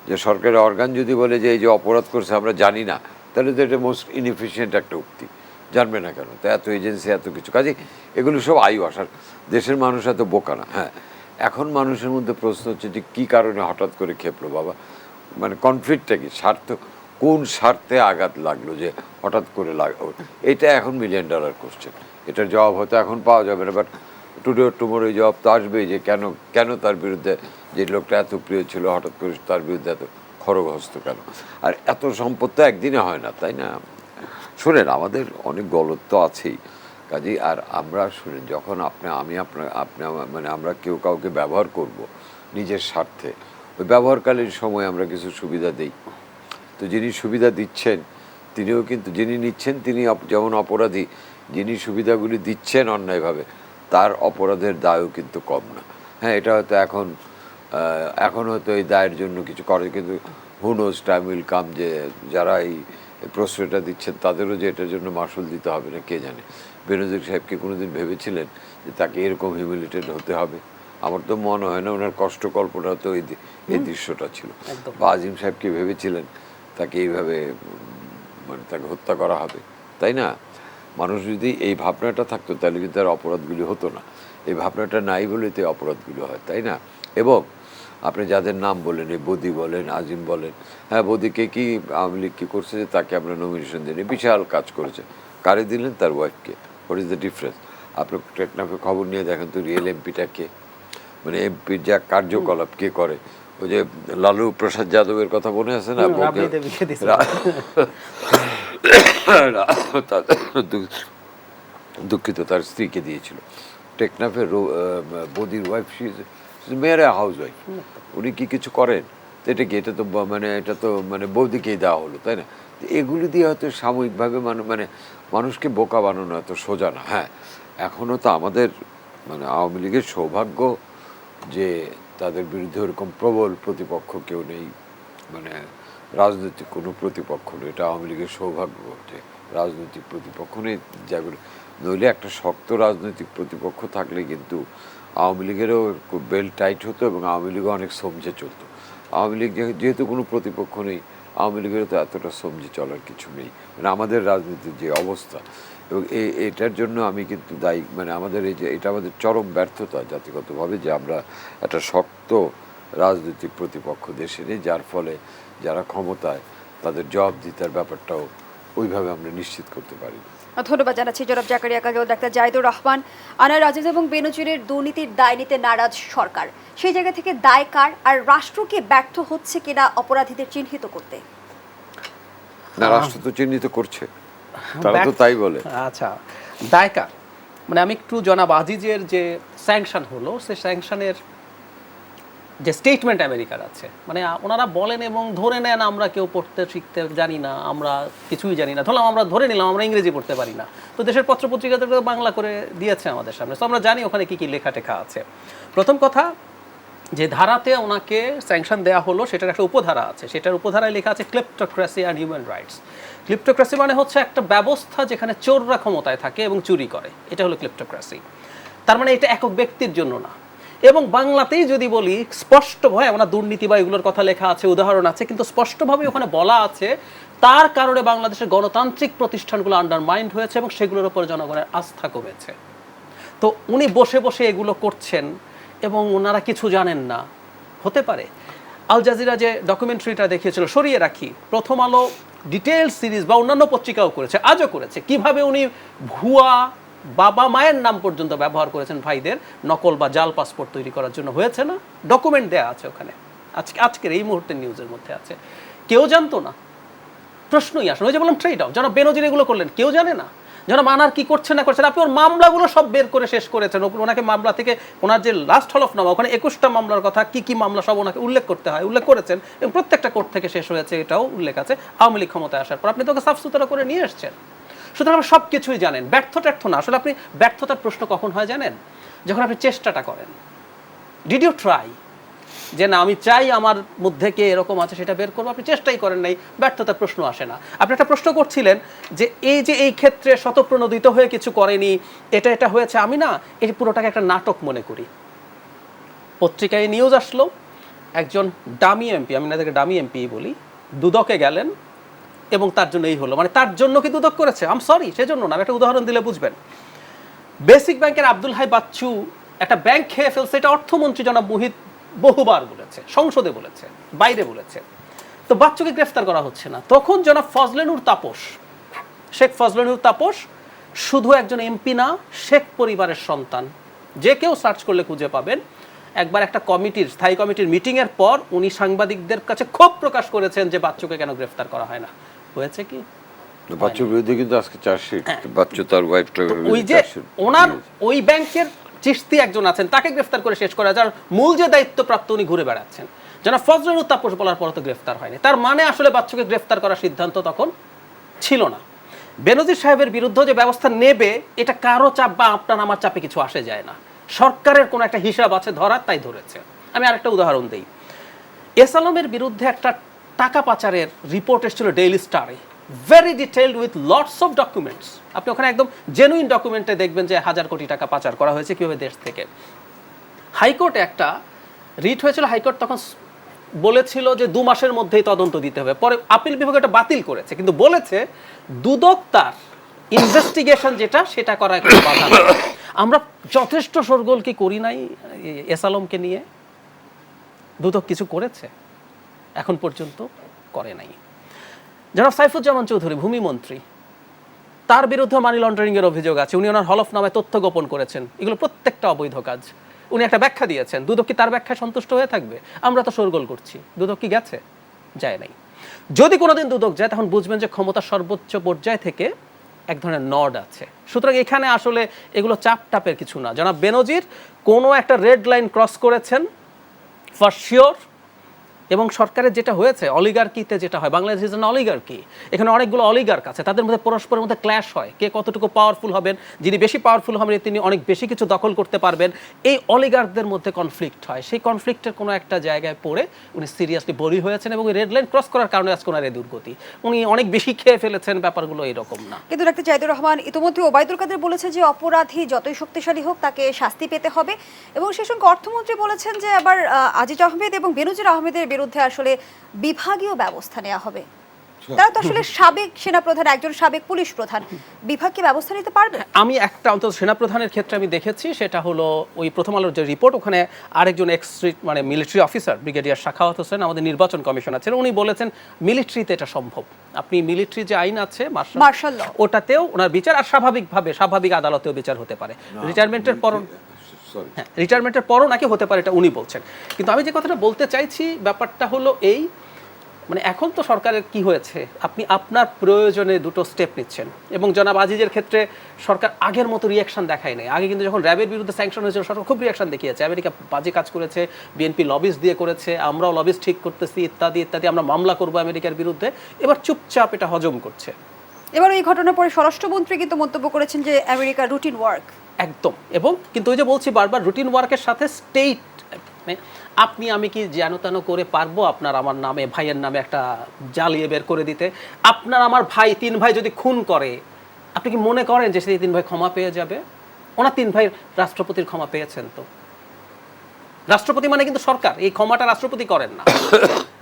যে সরকারের অর্গান যদি বলে যে এই যে অপরাধ করছে আমরা জানি না, তাহলে তো এটা মোস্ট ইনএফিশিয়েন্ট একটা উক্তি। জানবে না কেন? তো এত এজেন্সি, এত কিছু কাজে এগুলো সব আইওয়াস। আর দেশের মানুষ এত বোকা না। হ্যাঁ, এখন মানুষের মধ্যে প্রশ্ন হচ্ছে যে কী কারণে হঠাৎ করে খেপলো বাবা, মানে কনফ্লিক্টটা কি, কোন স্বার্থে আঘাত লাগলো যে হঠাৎ করে লাগলো? এটা এখন $1 মিলিয়ন কোশ্চেন। এটার জবাব হয়তো এখন পাওয়া যাবে না, বাট টুডে টুমোরো এই জবাব তো আসবেই যে কেন তার বিরুদ্ধে, যে লোকটা এত প্রিয় ছিল, হঠাৎ করে তার বিরুদ্ধে এত খড়গহস্ত কেন? আর এত সম্পদ তো একদিনে হয় না, তাই না? শোনেন, আমাদের অনেক গলত তো আছেই কাজেই। আর আমরা শুনেন, যখন মানে আমরা কেউ কাউকে ব্যবহার করব নিজের স্বার্থে, ওই ব্যবহারকালীন সময় আমরা কিছু সুবিধা দিই। তো যিনি সুবিধা দিচ্ছেন তিনিও কিন্তু, যিনি নিচ্ছেন তিনি যেমন অপরাধী, যিনি সুবিধাগুলি দিচ্ছেন অন্যায়ভাবে তার অপরাধের দায়ও কিন্তু কম না। হ্যাঁ, এটা হয়তো এখন হয়তো এই দায়ের জন্য কিছু করে, কিন্তু who knows time will come, যে যারা এই প্রশ্রয়টা দিচ্ছেন তাদেরও যে এটার জন্য মাসুল দিতে হবে না কে জানে। বেনজির সাহেবকে কোনোদিন ভেবেছিলেন যে তাকে এরকম হিউমিলিটেড হতে হবে? আমার তো মনে হয় না। ওনার কষ্ট কল্পনা তো এই দৃশ্যটা ছিল। বা আজিম সাহেবকে ভেবেছিলেন তাকে এইভাবে মানে তাকে হত্যা করা হবে, তাই না? মানুষ যদি এই ভাবনাটা থাকতো তাহলে কিন্তু আর অপরাধগুলি হতো না। এই ভাবনাটা নাই বলেতে অপরাধগুলো হয়, তাই না? এবং আপনি যাদের নাম বলেন, এই বদি বলেন, আজিম বলেন, হ্যাঁ, বদিকে কি আওয়ামী লীগ কী করছে যে তাকে আমরা নমিনেশন দিই? বিশাল কাজ করেছে। কারে দিলেন? তার ওয়াইফকে। What is the difference? আপনি টেকনাফে খবর নিয়ে দেখেন তো, রিয়েল এমপিটা কে, মানে এমপির যা কার্যকলাপ কে করে। ওই যে লালু প্রসাদ যাদবের কথা মনে আছে না? দুঃখিত, তার স্ত্রীকে দিয়েছিল। টেকনাফের বদির ওয়াইফ, মেয়েরা হাউস ওয়াইফ, উনি কি কিছু করেন? তো এটা কি, এটা তো মানে বৌদিকেই দেওয়া হলো, তাই না? এগুলি দিয়ে হয়তো সাময়িকভাবে মানে মানুষকে বোকা বানানো এত সোজা না। হ্যাঁ, এখনও তো আমাদের মানে আওয়ামী লীগের সৌভাগ্য যে তাদের বিরুদ্ধে ওরকম প্রবল প্রতিপক্ষ কেউ নেই, মানে রাজনৈতিক কোনো প্রতিপক্ষ নয়। এটা আওয়ামী লীগের সৌভাগ্য যে রাজনৈতিক প্রতিপক্ষ নেই, যেগুলো নইলে একটা শক্ত রাজনৈতিক প্রতিপক্ষ থাকলে কিন্তু আওয়ামী লীগেরও বেল্ট টাইট হতো এবং আওয়ামী লীগও অনেক সমঝে চলতো। আওয়ামী লীগ যেহেতু কোনো প্রতিপক্ষ নেই, আওয়ামী লীগেরও তো এতটা সমঝে চলার কিছু নেই, মানে আমাদের রাজনীতির যে অবস্থা। এবং এটার জন্য আমি কিন্তু দায়ী, মানে আমাদের এই যে এটা আমাদের চরম ব্যর্থতা জাতিগতভাবে যে আমরা একটা শক্ত রাজনৈতিক প্রতিপক্ষ দেশে নেই, যার ফলে যারা ক্ষমতায় তাদের জবাবদিহিতার ব্যাপারটাও ওইভাবে আমরা নিশ্চিত করতে পারি না। ধন্যবাদ জানাচ্ছি জনাব জাকারিয়া কাজল। ডাক্তার জাহিদুর রহমান, আনার আজিজ এবং বেনজিরের দুর্নীতির দায় নিতে নারাজ সরকার, সেই জায়গা থেকে দায় কার, আর রাষ্ট্রকে ব্যর্থ হচ্ছে কিনা অপরাধীদের চিহ্নিত করতে? না, রাষ্ট্র তো চিহ্নিত করছে, তারা তো তাই বলে। আচ্ছা, দায়কার মানে আমি একটু জনাব আজিজের যে স্যাংশন হলো, সে স্যাংশনের যে স্টেটমেন্ট আমেরিকার আছে, মানে ওনারা বলেন এবং ধরে নেন আমরা কেউ পড়তে শিখতে জানি না, আমরা কিছুই জানি না, ধরলাম আমরা ধরে নিলাম আমরা ইংরেজি পড়তে পারি না, তো দেশের পত্রপত্রিকাতে বাংলা করে দিয়েছে আমাদের সামনে, তো আমরা জানি ওখানে কি কি লেখা টেখা আছে। প্রথম কথা, যে ধারাতে ওনাকে স্যাংশন দেওয়া হলো সেটার একটা উপধারা আছে, সেটার উপধারায় লেখা আছে ক্লিপ্টোক্রেসি অ্যান্ড হিউম্যান রাইটস। ক্লিপ্টোক্রেসি মানে হচ্ছে একটা ব্যবস্থা যেখানে চোররা ক্ষমতায় থাকে এবং চুরি করে, এটা হলো ক্লিপ্টোক্রেসি। তার মানে এটা একক ব্যক্তির জন্য না। এবং বাংলাতেই যদি বলি স্পষ্টভাবে, ওনার দুর্নীতি বা এগুলোর কথা লেখা আছে, উদাহরণ আছে, কিন্তু স্পষ্টভাবে ওখানে বলা আছে তার কারণে বাংলাদেশের গণতান্ত্রিক প্রতিষ্ঠানগুলো আন্ডারমাইন্ড হয়েছে এবং সেগুলোর উপর জনগণের আস্থা কমেছে। তো উনি বসে বসে এগুলো করছেন এবং ওনারা কিছু জানেন না, হতে পারে। আল জাজিরা যে ডকুমেন্টারিটা দেখিয়েছিল, সরিয়ে রাখি, প্রথম আলো ডিটেইল সিরিজ বা অন্যান্য পত্রিকাও করেছে, আজও করেছে, কিভাবে উনি ভুয়া বাবা মায়ের নাম পর্যন্ত ব্যবহার করেছেন ভাইদের নকল বা জাল পাসপোর্ট তৈরি করার জন্য, হয়েছে না? ডকুমেন্ট দেয়া আছে ওখানে, আজকের এই মুহূর্তের নিউজের মধ্যে আছে। কেউ জানতো না, প্রশ্নই আসে। ওই যে বললাম ট্রেড অফ, যারা বেনজির এগুলো করলেন কেউ জানে না, যারা মানার কি করছে না করছেন। আপনি ওর মামলাগুলো সব বের করে শেষ করেছেন, ওনাকে মামলা থেকে ওনার যে লাস্ট হলফনামা ওখানে 21টা মামলার কথা, কি কি মামলা সব ওনাকে উল্লেখ করতে হয়, উল্লেখ করেছেন, এবং প্রত্যেকটা কোর্ট থেকে শেষ হয়েছে এটাও উল্লেখ আছে আওয়ামী লীগ ক্ষমতায় আসার পর। আপনি তোকে সাফ সুতরা করে নিয়ে এসছেন, সুতরাং আপনি সব কিছুই জানেন। ব্যর্থ না, আসলে আপনি ব্যর্থতার প্রশ্ন কখন হয় জানেন? যখন আপনি চেষ্টাটা করেন। Did you try? যে না আমি চাই আমার মধ্যে কে এরকম আছে সেটা বের করবো, আপনি চেষ্টাই করেন নাই, ব্যর্থতার প্রশ্ন আসে না। আপনি একটা প্রশ্ন করছিলেন যে এই ক্ষেত্রে স্বতঃপ্রণোদিত হয়ে কিছু করেনি, এটা হয়েছে। আমি না এই পুরোটাকে একটা নাটক মনে করি। পত্রিকায় নিউজ আসলো একজন ডামি এমপি, আমি তাদেরকে ডামি এমপি বলি, দুদকে গেলেন এবং তার জন্য এই হলো, মানে তার জন্য কি দুদক করেছে? আম সরি, সেজন্য না। আমি একটা উদাহরণ দিলে বুঝবেন। বেসিক ব্যাংকের আব্দুল হাই বাচ্চু একটা ব্যাংক খেয়ে ফেলছে, এটা অর্থমন্ত্রী জনাব মুহিত বহুবার বলেছে, সংসদে বলেছে, বাইরে বলেছে। তো বাচ্চুকে গ্রেফতার করা হচ্ছে না। তখন জনাব ফজলেনুর তাপস, শেখ ফজলেনুর তাপস শুধু একজন এমপি না, শেখ পরিবারের সন্তান, যে কেউ সার্চ করলে খুঁজে পাবেন। একবার একটা স্থায়ী কমিটির মিটিংয়ের পর উনি সাংবাদিকদের কাছে ক্ষোভ প্রকাশ করেছেন যে বাচ্চুকে কেন গ্রেফতার করা হয় না। হয়েছে কি? বাচ্চুর বিরুদ্ধে কিন্তু আজকে চার্জশিট, বাচ্চু তার ওয়াইফটা ওই যে ওনার ওই ব্যাংকের চিশতি একজন আছেন, তাকে গ্রেফতার করে শেষ করা, যার মূল যে দায়িত্বপ্রাপ্ত উনি ঘুরে বেড়াচ্ছেন। যেন ফজলুল তাপস বলার পর তো গ্রেফতার হয়নি, তার মানে আসলে বাচ্চুকে গ্রেফতার করার সিদ্ধান্ত তখন ছিল না। বেনজির সাহেবের বিরুদ্ধে যে ব্যবস্থা নেবে, এটা কারো চাপ বা আপনার আমার চাপে কিছু আসে যায় না। সরকারের কোনো একটা হিসাব আছে ধরার, তাই ধরেছে। আমি আরেকটা উদাহরণ দিই। এস আলমের বিরুদ্ধে একটা টাকা পাচারের রিপোর্ট এসেছিল ডেইলি স্টারে, very detailed with lots of documents. আপনি ওখানে একদম জেনুইন ডকুমেন্টে দেখবেন যে 1000 কোটি টাকা পাচার করা হয়েছে কীভাবে দেশ থেকে। হাইকোর্টে একটা রিট হয়েছিল, হাইকোর্ট তখন বলেছিল যে 2 মাসের মধ্যেই তদন্ত দিতে হবে। পরে আপিল বিভাগ এটা বাতিল করেছে, কিন্তু বলেছে দুদক তার ইনভেস্টিগেশন যেটা সেটা করায় কোনো বাধা নেই। আমরা যথেষ্ট শোরগোল কি করি নাই এস আলমকে নিয়ে? দুদক কিছু করেছে? এখন পর্যন্ত করে নাই। জনাব সাইফুজ্জামান চৌধুরী ভূমিমন্ত্রী, তার বিরুদ্ধে মানি লন্ডারিং এর অভিযোগ আছে। উনি ওনার হলফনামায় তথ্য গোপন করেছেন, এগুলো প্রত্যেকটা অবৈধ কাজ। উনি একটা ব্যাখ্যা দিয়েছেন, দুদক কি তার ব্যাখ্যায় সন্তুষ্ট হয়ে থাকবে? আমরা তো শোরগোল করছি, দুদক কি গেছে? যায় নাই। যদি কোনোদিন দুদক যায়, তখন বুঝবেন যে ক্ষমতার সর্বোচ্চ পর্যায় থেকে এক ধরনের নড আছে। সুতরাং এখানে আসলে এগুলো চাপ টাপের কিছু না। জনাব বেনজির কোনো একটা রেড লাইন ক্রস করেছেন ফর শিওর, এবং সরকারের যেটা হয়েছে অলিগার্কিতে যেটা হয়, বাংলাদেশ ইজ অ্যান অলিগার্কি, এখানে অনেকগুলো অলিগার্ক আছে, তাদের মধ্যে পরস্পরের মধ্যে ক্ল্যাশ হয়, কে কতটুকু পাওয়ারফুল হবেন, যিনি বেশি পাওয়ারফুল হবেন তিনি অনেক বেশি কিছু দখল করতে পারবেন, এই অলিগার্কদের মধ্যে কনফ্লিক্ট হয়। সেই কনফ্লিক্টের কোনো একটা জায়গায় পড়ে উনি সিরিয়াসলি বলি হয়েছেন এবং রেড লাইন ক্রস করার কারণে আজকে ওনার এই দুর্গতি। উনি অনেক বেশি খেয়ে ফেলেছেন, ব্যাপারগুলো এরকম না। কিন্তু ডাক্তার জাহিদুর রহমান ইতিমধ্যে ওবায়দুল কাদের বলেছে যে অপরাধী যতই শক্তিশালী হোক তাকে শাস্তি পেতে হবে, এবং সেই সঙ্গে অর্থমন্ত্রী বলেছেন যে আবার আজিজ আহমেদ এবং বেনজির আহমেদের বিরুদ্ধে আসলে বিভাগীয় ব্যবস্থা নেওয়া হবে। তারা তো আসলে সাবেক সেনাপ্রধান, একজন সাবেক পুলিশ প্রধান, বিভাগ কি ব্যবস্থা নিতে পারবে? আমি একটা অন্তত সেনাপ্রধানের ক্ষেত্রে আমি দেখেছি, সেটা হলো ওই প্রথম আলোর যে রিপোর্ট, ওখানে আরেকজন মানে military officer brigadier Sakhawat Hossain, আমাদের নির্বাচন কমিশনার ছিলেন, উনি বলেছেন মিলিটারিতে এটা সম্ভব। আপনি মিলিটারি যে আইন আছে মার্শাল ল, ওটাতেও ওনার বিচার, আর স্বাভাবিকভাবে স্বাভাবিক আদালতেও বিচার হতে পারে। রিটায়ারমেন্টের পর, হ্যাঁ রিটায়ারমেন্টের পরও নাকি হতে পারে, এটা উনি বলছেন। কিন্তু আমি যে কথাটা বলতে চাইছি, ব্যাপারটা হলো এই, মানে এখন তো সরকারের কি হয়েছে, আপনি আপনার প্রয়োজনে দুটো স্টেপ নিচ্ছেন, এবং জনাব আজিজের ক্ষেত্রে সরকার আগের মতো রিয়াকশন দেখায় নাই। আগে কিন্তু যখন র্যাবের বিরুদ্ধে স্যাংশন হয়েছিল সরকার খুব রিয়াকশন দেখিয়েছে, আমেরিকা বাজে কাজ করেছে, বিএনপি লবিস দিয়ে করেছে, আমরাও লবিস ঠিক করতেছি ইত্যাদি ইত্যাদি, আমরা মামলা করবো আমেরিকার বিরুদ্ধে, এবার চুপচাপ এটা হজম করছে। এবার এই ঘটনার পরে স্বরাষ্ট্রমন্ত্রী কিন্তু মন্তব্য করেছেন যে আমেরিকা রুটিন ওয়ার্ক, একদম। এবং কিন্তু ওই যে বলছি বারবার, রুটিন ওয়ার্কের সাথে স্টেট, আপনি আমি কি যেন তেন করে পারবো আপনার আমার নামে, ভাইয়ের নামে একটা জ্বালিয়ে বের করে দিতে? আপনার আমার ভাই, 3 ভাই যদি খুন করে, আপনি কি মনে করেন যে সেই 3 ভাই ক্ষমা পেয়ে যাবে? ওনার 3 ভাই রাষ্ট্রপতির ক্ষমা পেয়েছেন তো। রাষ্ট্রপতি মানে কিন্তু সরকার, এই ক্ষমাটা রাষ্ট্রপতি করেন না।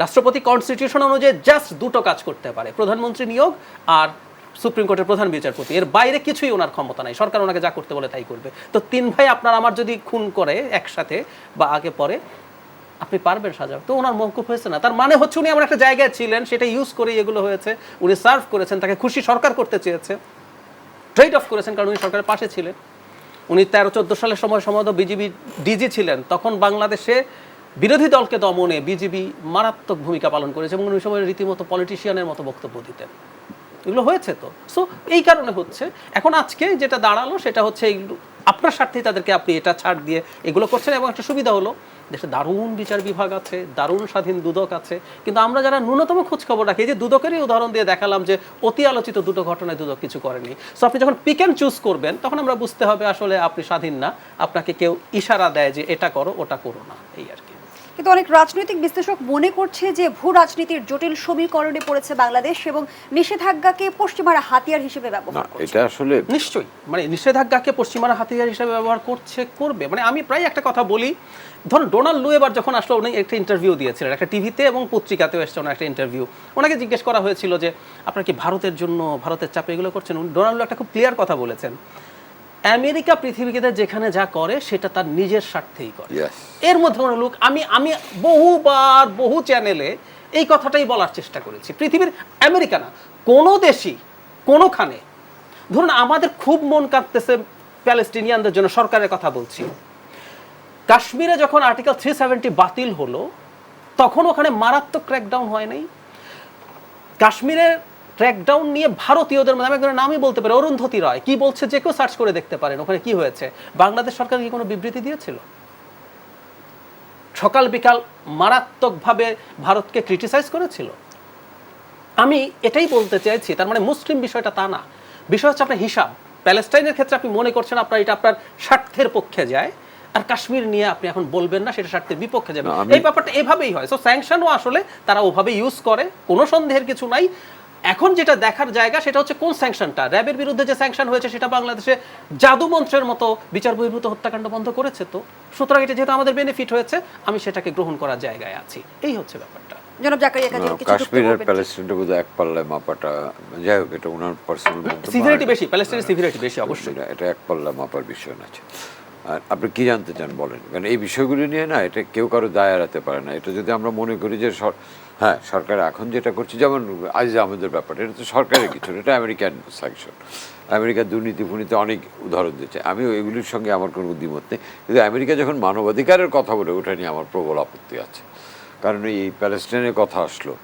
রাষ্ট্রপতি কনস্টিটিউশন অনুযায়ী জাস্ট দুটো কাজ করতে পারে, প্রধানমন্ত্রী নিয়োগ আর সুপ্রিম কোর্টের প্রধান বিচারপতি, এর বাইরে কিছুই ওনার ক্ষমতা নাই, সরকার ওনাকে যা করতে বলে তাই করবে। তো 3 ভাই আপনার আমার যদি খুন করে একসাথে বা আগে পরে, আপনি পারবেন সাজাও? তো ওনার মওকুফ হয়েছে না, তার মানে হচ্ছে উনি এমন একটা জায়গায় ছিলেন, সেটা ইউজ করে এগুলো হয়েছে, উনি সার্ভ করেছেন, তাকে খুশি সরকার করতে চেয়েছে, ট্রেড অফ করেছেন, কারণ উনি সরকারের পাশে ছিলেন। উনি 13-14 সালের সময় সম্ভবত বিজিবি ডিজি ছিলেন, তখন বাংলাদেশে বিরোধী দলকে দমনে বিজিবি মারাত্মক ভূমিকা পালন করেছে, এবং ওই সময় রীতিমতো পলিটিশিয়ানের মতো বক্তব্য দিতেন। এগুলো হয়েছে তো, সো এই কারণে হচ্ছে। এখন আজকে যেটা দাঁড়ালো সেটা হচ্ছে এইগুলো আপনার স্বার্থেই তাদেরকে আপনি এটা ছাড় দিয়ে এগুলো করছেন, এবং একটা সুবিধা হলো দেশে দারুণ বিচার বিভাগ আছে, দারুণ স্বাধীন দুদক আছে, কিন্তু আমরা যারা ন্যূনতম খোঁজ খবর রাখি, যে দুদকেরই উদাহরণ দিয়ে দেখালাম যে অতি আলোচিত দুটো ঘটনায় দুদক কিছু করেনি। সো আপনি যখন পিক অ্যান্ড চুজ করবেন, তখন আমরা বুঝতে হবে আসলে আপনি স্বাধীন না, আপনাকে কেউ ইশারা দেয় যে এটা করো ওটা করো না, এই আর কি। কিন্তু অনেক রাজনৈতিক বিশ্লেষক মনে করছে যে ভূ রাজনীতির জটিল সমীকরণে পড়েছে বাংলাদেশ, এবং নিষেধাজ্ঞাকে পশ্চিমারা হাতিয়ার হিসেবে ব্যবহার করছে। এটা আসলে নিশ্চয়ই, মানে নিষেধাজ্ঞাকে পশ্চিমারা হাতিয়ার হিসেবে ব্যবহার করবে। মানে আমি প্রায় একটা কথা বলি, ধরুন ডোনাল্ড লু এবার যখন আসলো, উনি একটা ইন্টারভিউ দিয়েছিলেন, একটা টিভিতে এবং পত্রিকাতেও এসছে ওনার একটা ইন্টারভিউ। ওনাকে জিজ্ঞেস করা হয়েছিল যে আপনার কি ভারতের জন্য, ভারতের চাপে এগুলো করছেন? ডোনাল্ড লু একটা খুব ক্লিয়ার কথা বলেছেন, আমেরিকা পৃথিবীতে যেখানে যা করে সেটা তার নিজের স্বার্থেই করে। এর মধ্যে কোনো লোক, আমি বহুবার বহু চ্যানেলে এই কথাটাই বলার চেষ্টা করেছি, পৃথিবীর আমেরিকা না, কোনো দেশই কোনোখানে, ধরুন আমাদের খুব মন কাঁদতেছে প্যালেস্টিনিয়ানদের জন্য, সরকারের কথা বলছি, কাশ্মীরে যখন আর্টিকেল 370 বাতিল হলো, তখন ওখানে মারাত্মক ক্র্যাকডাউন হয় নাই? কাশ্মীরের ক্র্যাকডাউন নিয়ে ভারতীয়দের মধ্যে, আমি একজনের নামই বলতে পারি, অরুন্ধতী রায়, কি বলছে যে কেউ সার্চ করে দেখতে পারেন ওখানে কি হয়েছে। বাংলাদেশ সরকার কি কোনো বিবৃতি দিয়েছিল? সকাল বিকাল মারাত্মকভাবে ভারতকে ক্রিটিসাইজ করেছিল। আমি এটাই বলতে চাইছি, তার মানে মুসলিম বিষয়টা তা না, বিষয় হচ্ছে আপনার হিসাব। প্যালেস্টাইনের ক্ষেত্রে আপনি মনে করছেন আপনার এটা আপনার স্বার্থের পক্ষে যায়, আর কাশ্মীর নিয়ে আপনি এখন বলবেন না সেটা স্বার্থের বিপক্ষে যাবে। এই ব্যাপারটা এভাবেই হয়। সো স্যাংশনও আসলে তারা ওভাবে ইউজ করে, কোনো সন্দেহের কিছু নাই। এখন যেটা দেখার জায়গা সেটা হচ্ছে কোন স্যাংশনটা। র্যাবের বিরুদ্ধে যে স্যাংশন হয়েছে সেটা বাংলাদেশে জাদুমন্ত্রের মতো বিচার বহির্ভূত হত্যাকাণ্ড বন্ধ করেছে, তো সুতরাং এটা যেহেতু আমাদের বেনিফিট হয়েছে, আমি সেটাকে গ্রহণ করার জায়গায় আছি, এই হচ্ছে ব্যাপারটা। জনাব জাকারিয়া কাজী, কাশ্মীরের প্যালেস্টাইনটা বোধহয় এক পাল্লায় মাপাটা, যাই হোক এটা ওনার পার্সোনাল সিভিরিটি বেশি, প্যালেস্টাইনের সিভিরিটি বেশি, অবশ্যই এটা এক পাল্লা মাপার বিষয় না। আর আপনি কি জানতে চান বলেন, কারণ এই বিষয়গুলি নিয়ে না এটা কেউ কারো দায় এড়াতে পারে না। এটা যদি আমরা মনে করি যে হ্যাঁ সরকার এখন যেটা করছে, যেমন আজিজ আহমেদের ব্যাপারটা, এটা তো সরকারের কিছু, এটা আমেরিকান স্যাংশন, আমেরিকার দুর্নীতি ফুর্নীতি অনেক উদাহরণ দিচ্ছে, আমি এগুলির সঙ্গে আমার কোনো দ্বিমত নেই। কিন্তু আমেরিকা যখন মানবাধিকারের কথা বলে, ওটা নিয়ে আমার প্রবল আপত্তি আছে। কারণ এই প্যালেস্টাইনের কথা আসলো,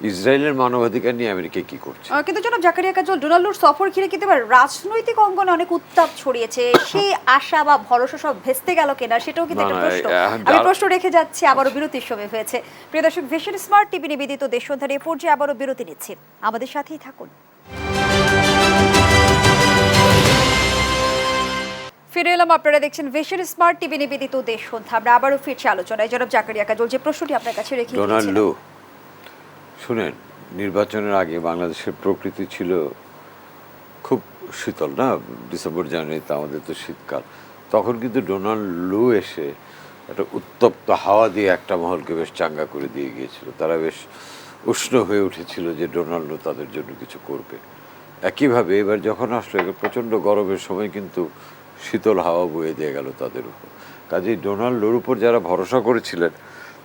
ইসরায়েলের মানবাধিকার নিয়ে আমেরিকা কি করছে? কিন্তু জনাব জাকারিয়া কাজল, ডোনাল্ডোর সফর ঘিরে কিন্তু এবার রাজনৈতিক অঙ্গনে অনেক উত্তাপ ছড়িয়েছে। সেই আশা বা ভরসা সব ভেস্তে গেল কিনা সেটাও কিন্তু একটা প্রশ্ন। আমি প্রশ্ন রেখে যাচ্ছি, আবারও বিরতির সময় হয়েছে। প্রিয় দর্শক, ভিশন স্মার্ট টিভি নিবেদিত দেশসন্ধানী এ পর্যায়ে আবারও বিরতি নিচ্ছি, আমাদের সাথেই থাকুন। ফিরে এলাম, আপনারা দেখছেন ভিশন স্মার্ট টিভি নিবেদিত দেশসন্ধ্যা। আমরা আবারও ফিরছি আলোচনায়। জনাব জাকারিয়া কাজল, যে প্রশ্নটি আপনার কাছে রেখে ডোনাল্ড, শুনেন, নির্বাচনের আগে বাংলাদেশের প্রকৃতি ছিল খুব শীতল না, ডিসেম্বর জানুয়ারিতে আমাদের তো শীতকাল, তখন কিন্তু ডোনাল্ড লু এসে একটা উত্তপ্ত হাওয়া দিয়ে একটা মহলকে বেশ চাঙ্গা করে দিয়ে গিয়েছিল। তারা বেশ উষ্ণ হয়ে উঠেছিল যে ডোনাল্ড তাদের জন্য কিছু করবে। একইভাবে এবার যখন আসলো, প্রচণ্ড গরমের সময় কিন্তু শীতল হাওয়া বয়ে দিয়ে গেল তাদের উপর। কাজেই ডোনাল্ডোর উপর যারা ভরসা করেছিলেন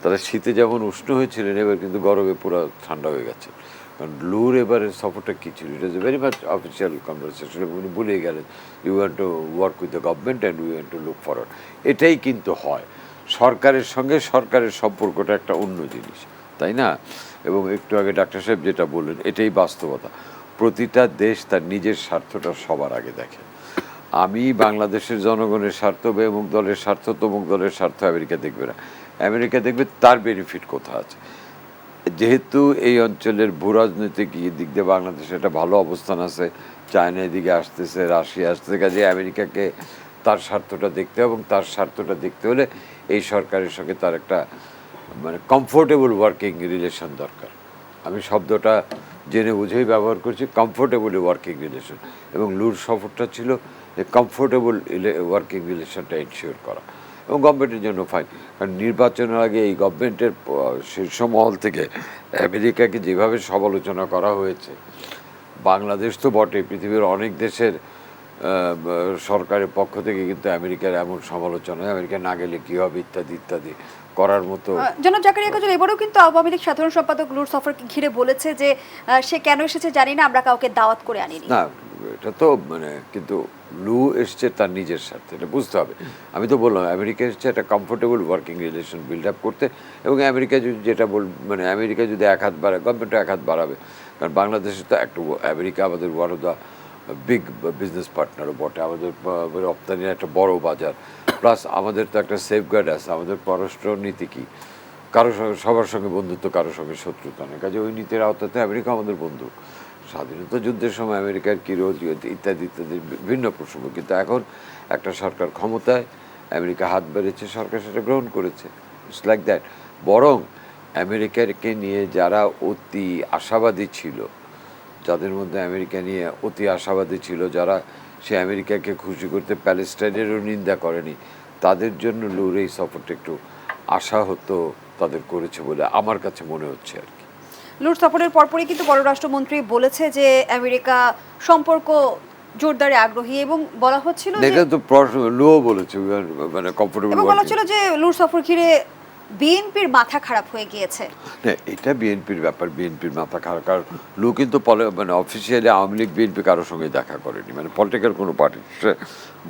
তারা শীতে যেমন উষ্ণ হয়েছিলেন, এবার কিন্তু গরমে পুরো ঠান্ডা হয়ে গেছে। কারণ লুর এবারের সফরটা কী ছিল? It is a very much official conversation. উনি বলেই গেলেন, you want to work with the government and we want to look forward. এটাই কিন্তু হয়, সরকারের সঙ্গে সরকারের সম্পর্কটা একটা অন্য জিনিস, তাই না? এবং একটু আগে ডাক্তার সাহেব যেটা বললেন, এটাই বাস্তবতা। প্রতিটা দেশ তার নিজের স্বার্থটা সবার আগে দেখে। আমি বাংলাদেশের জনগণের স্বার্থ বা অমুক দলের স্বার্থ, তমুক দলের স্বার্থ আমেরিকা দেখবে না। আমেরিকা দেখবে তার বেনিফিট কোথা আছে। যেহেতু এই অঞ্চলের ভূ রাজনৈতিক দিক দিয়ে বাংলাদেশের একটা ভালো অবস্থান আছে, চায়না এদিকে আসতেছে, রাশিয়া আসতেছে, কাজে আমেরিকাকে তার স্বার্থটা দেখতে হবে, এবং তার স্বার্থটা দেখতে হলে এই সরকারের সঙ্গে তার একটা মানে কমফোর্টেবল ওয়ার্কিং রিলেশন দরকার। আমি শব্দটা জেনে বুঝেই ব্যবহার করছি, কমফোর্টেবল ওয়ার্কিং রিলেশন, এবং লুর সফরটা ছিল যে কমফোর্টেবল ওয়ার্কিং রিলেশনটা এনশিওর করা, এবং গভর্নমেন্টের জন্য ফাইন। কারণ নির্বাচনের আগে এই গভর্নমেন্টের শীর্ষ মহল থেকে আমেরিকাকে যেভাবে সমালোচনা করা হয়েছে, বাংলাদেশ তো বটে, পৃথিবীর অনেক দেশের সরকারের পক্ষ থেকে কিন্তু আমেরিকার এমন সমালোচনা, আমেরিকা না গেলে কী হবে ইত্যাদি ইত্যাদি করার মতো। জনাব জাকারিয়া কাজল, এবারেও কিন্তু আওয়ামী লীগ সাধারণ সম্পাদক লুর সফরকে ঘিরে বলেছে যে সে কেন এসেছে জানি না, আমরা কাউকে দাওয়াত করে আনিনি। না, এটা তো মানে, কিন্তু লু এসছে তার নিজের স্বার্থে, এটা বুঝতে হবে। আমি তো বললাম, আমেরিকা এসছে একটা comfortable working relation build up করতে, এবং আমেরিকা যদি যেটা মানে আমেরিকা যদি এক হাত বাড়ায়, গভর্নমেন্টও এক হাত বাড়াবে। কারণ বাংলাদেশে তো একটু আমেরিকা আমাদের one of the big business পার্টনারও বটে, আমাদের রপ্তানির একটা বড় বাজার, প্লাস আমাদের তো একটা সেফগার্ড আছে। আমাদের পররাষ্ট্র নীতি কী? কারোর সঙ্গে সবার সঙ্গে বন্ধুত্ব, কারোর সঙ্গে শত্রুতা নেই। কাজে ওই নীতির আওতাতে আমেরিকা আমাদের বন্ধু। স্বাধীনতা যুদ্ধের সময় আমেরিকার কী রোল ইত্যাদি ইত্যাদি বিভিন্ন প্রসঙ্গ। কিন্তু এখন একটা সরকার ক্ষমতায়, আমেরিকা হাত বেড়েছে, সরকার সেটা গ্রহণ করেছে। It's like that. বরং আমেরিকাকে নিয়ে যারা অতি আশাবাদী ছিল, যাদের মধ্যে আমেরিকা নিয়ে অতি আশাবাদী ছিল, যারা সে আমেরিকাকে খুশি করতে প্যালেস্টাইনেরও নিন্দা করেনি, তাদের জন্য লুর এই সফরটা একটু আশা হতো তাদের করেছে বলে আমার কাছে মনে হচ্ছে আর কি। লুর সফরের পরপরই কিন্তু পররাষ্ট্রমন্ত্রী বলেছে যে আমেরিকা সম্পর্ক জোরদারে আগ্রহী, এবং বলা হচ্ছিল যে এটা তো লুও বলেছে, মানে কমফোর্টেবল, এবং বলা হচ্ছিল যে লুর সফর ঘিরে বিএনপির মাথা খারাপ হয়ে গিয়েছে। হ্যাঁ, এটা বিএনপির ব্যাপার, বিএনপির মাথা খারাপ। কারণ লু কিন্তু মানে অফিসিয়ালি আওয়ামী লীগ বিএনপি কারোর সঙ্গে দেখা করেনি, মানে পলিটিক্যাল কোনো পার্টি,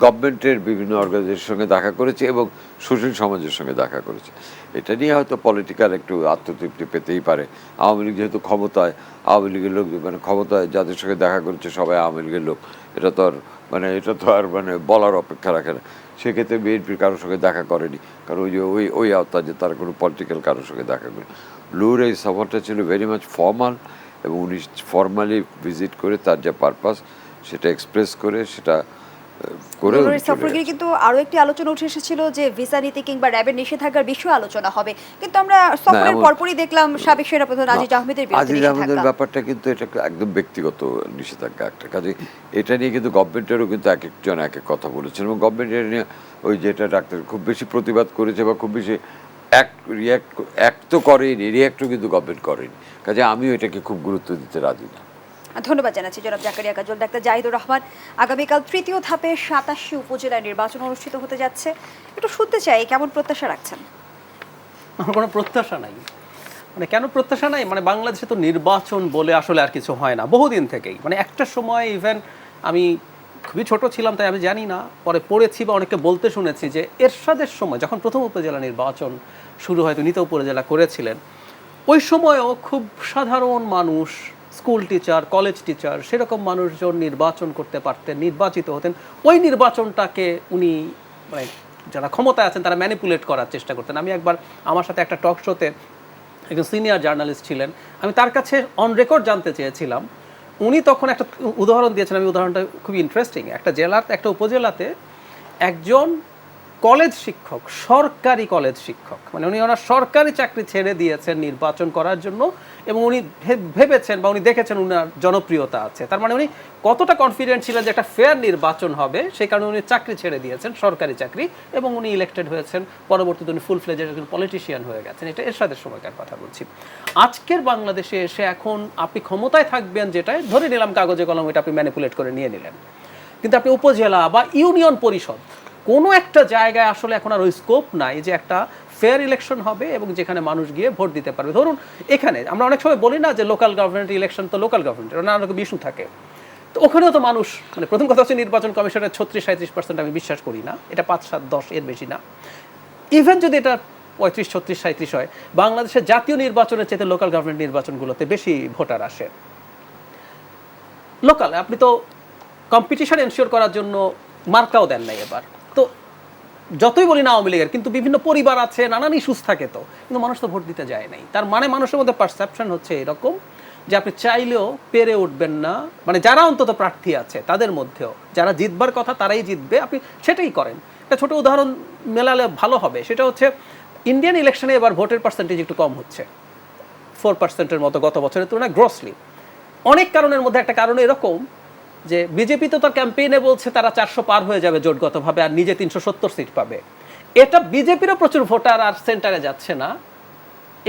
গভর্নমেন্টের বিভিন্ন অর্গানাইজেশনের সঙ্গে দেখা করেছে এবং সুশীল সমাজের সঙ্গে দেখা করেছে। এটা নিয়ে হয়তো পলিটিক্যাল একটু আত্মতৃপ্তি পেতেই পারে। আওয়ামী লীগ যেহেতু ক্ষমতায়, আওয়ামী লীগের লোক মানে ক্ষমতায় যাদের সঙ্গে দেখা করেছে সবাই আওয়ামী লীগের লোক, এটা তো আর মানে বলার অপেক্ষা রাখে না। সেক্ষেত্রে বিএনপির কারোর সঙ্গে দেখা করেনি, কারণ ওই যে ওই আওতা যে তারা কোনো পলিটিক্যাল কারোর সঙ্গে দেখা করে। লুর এই সফরটা ছিল ভেরি মাচ ফর্মাল, এবং উনি ফর্মালি ভিজিট করে তার যে পারপাস সেটা এক্সপ্রেস করে সেটা করে সফর ঘিরে কিন্তু আরো একটি আলোচনা উঠে এসেছিল যে ভিসা নীতি কিংবা র্যাবের নিষেধাজ্ঞার বিষয়ে আলোচনা হবে, কিন্তু আমরা সফরের পরপরই দেখলাম সাবেক সেনাপ্রধান আজিজ আহমেদের বিরুদ্ধে আজিজ আহমেদের নিষেধাজ্ঞা। ব্যাপারটা কিন্তু এটা একদম ব্যক্তিগত নিষেধাজ্ঞা একটা কাজে। এটা নিয়ে কিন্তু গভর্নমেন্টেরও কিন্তু এক একজন এক এক কথা বলেছেন, এবং গভর্নমেন্টের নিয়ে ওই যেটা ডাক্তার খুব বেশি প্রতিবাদ করেছে বা খুব বেশি অ্যাক্ট তো করেনি, রিয়াক্টও কিন্তু গভর্নমেন্ট করেনি। কাজে আমিও এটাকে খুব গুরুত্ব দিতে রাজি না। ধন্যবাদ জানাচ্ছি জনাব জাকারিয়া কাজল। ডাক্তার জাহিদুর রহমান, আগামীকাল তৃতীয় ধাপে 87 উপজেলায় নির্বাচন অনুষ্ঠিত হতে যাচ্ছে, একটু শুনতে চাই কেমন প্রত্যাশা রাখছেন? আমার কোনো প্রত্যাশা নাই। মানে কেন প্রত্যাশা নাই, মানে বাংলাদেশে তো নির্বাচন বলে আসলে আর কিছু হয় না বহুদিন থেকেই। মানে একটা সময় ইভেন আমি খুবই ছোট ছিলাম তাই আমি জানি না, পরে পড়েছি বা অনেককে বলতে শুনেছি যে এরশাদের সময় যখন প্রথম উপজেলা নির্বাচন শুরু হয়, তিনি তো উপজেলা করেছিলেন, ওই সময়ও খুব সাধারণ মানুষ, স্কুল টিচার, কলেজ টিচার, সেরকম মানুষজন নির্বাচন করতে পারতেন, নির্বাচিত হতেন। ওই নির্বাচনটাকে উনি মানে যারা ক্ষমতায় আছেন তারা ম্যানিপুলেট করার চেষ্টা করতেন। আমি একবার আমার সাথে একটা টক শোতে একজন সিনিয়র জার্নালিস্ট ছিলেন, আমি তার কাছে অন রেকর্ড জানতে চেয়েছিলাম, উনি তখন একটা উদাহরণ দিয়েছেন, আমি উদাহরণটা খুবই ইন্টারেস্টিং। একটা জেলার একটা উপজেলাতে একজন কলেজ শিক্ষক, সরকারি কলেজ শিক্ষক, মানে উনি ওনার সরকারি চাকরি ছেড়ে দিয়েছেন নির্বাচন করার জন্য, এবং উনি ভেবেছেন বা উনি দেখেছেন উনার জনপ্রিয়তা আছে, তার মানে উনি কতটা কনফিডেন্ট ছিলেন যে একটা ফেয়ার নির্বাচন হবে, সেই কারণে উনি চাকরি ছেড়ে দিয়েছেন, সরকারি চাকরি, এবং উনি ইলেক্টেড হয়েছেন। পরবর্তীতে উনি ফুল ফ্লেজের একজন পলিটিশিয়ান হয়ে গেছেন। এটা এরশাদের সময়কার কথা বলছি। আজকের বাংলাদেশে এসে এখন আপনি ক্ষমতায় থাকবেন, যেটাই ধরে নিলাম কাগজে কলম, এটা আপনি ম্যানিপুলেট করে নিয়ে নিলেন, কিন্তু আপনি উপজেলা বা ইউনিয়ন পরিষদ কোনো একটা জায়গায় আসলে এখন আর ওই স্কোপ নাই যে একটা ফেয়ার ইলেকশন হবে এবং যেখানে মানুষ গিয়ে ভোট দিতে পারবে। ধরুন এখানে আমরা অনেক সময় বলি না যে লোকাল গভর্নমেন্ট ইলেকশন, তো লোকাল গভর্নমেন্টের নানা রকম ইস্যু থাকে, তো ওখানেও তো মানুষ, মানে প্রথম কথা হচ্ছে নির্বাচন কমিশনের 36-37% আমি বিশ্বাস করি না, এটা 5-7-10 এর বেশি না। ইভেন যদি এটা 35-36-37 হয়, বাংলাদেশের জাতীয় নির্বাচনের চেয়ে লোকাল গভর্নমেন্ট নির্বাচনগুলোতে বেশি ভোটার আসে। লোকাল আপনি তো কম্পিটিশন এনশিওর করার জন্য মার্কাও দেন নাই এবার, তো যতই বলি না আওয়ামী লীগের, কিন্তু বিভিন্ন পরিবার আছে, নানান ইস্যুস থাকে, তো কিন্তু মানুষ তো ভোট দিতে যায় নাই। তার মানে মানুষের মধ্যে পারসেপশন হচ্ছে এরকম যে আপনি চাইলেও পেরে উঠবেন না, মানে যারা অন্তত প্রার্থী আছে তাদের মধ্যেও যারা জিতবার কথা তারাই জিতবে, আপনি সেটাই করেন। একটা ছোট উদাহরণ মেলালে ভালো হবে, সেটা হচ্ছে ইন্ডিয়ান ইলেকশনে এবার ভোটের পার্সেন্টেজ একটু কম হচ্ছে, 4%-এর মতো গত বছরের তুলনায় গ্রসলি। অনেক কারণের মধ্যে একটা কারণ এরকম যে বিজেপি তো তার ক্যাম্পেইনে বলছে তারা 400 পার হয়ে যাবে জোটগতভাবে, আর নিজে 370 সিট পাবে। এটা বিজেপিরও প্রচুর ভোটার আর সেন্টারে যাচ্ছে না,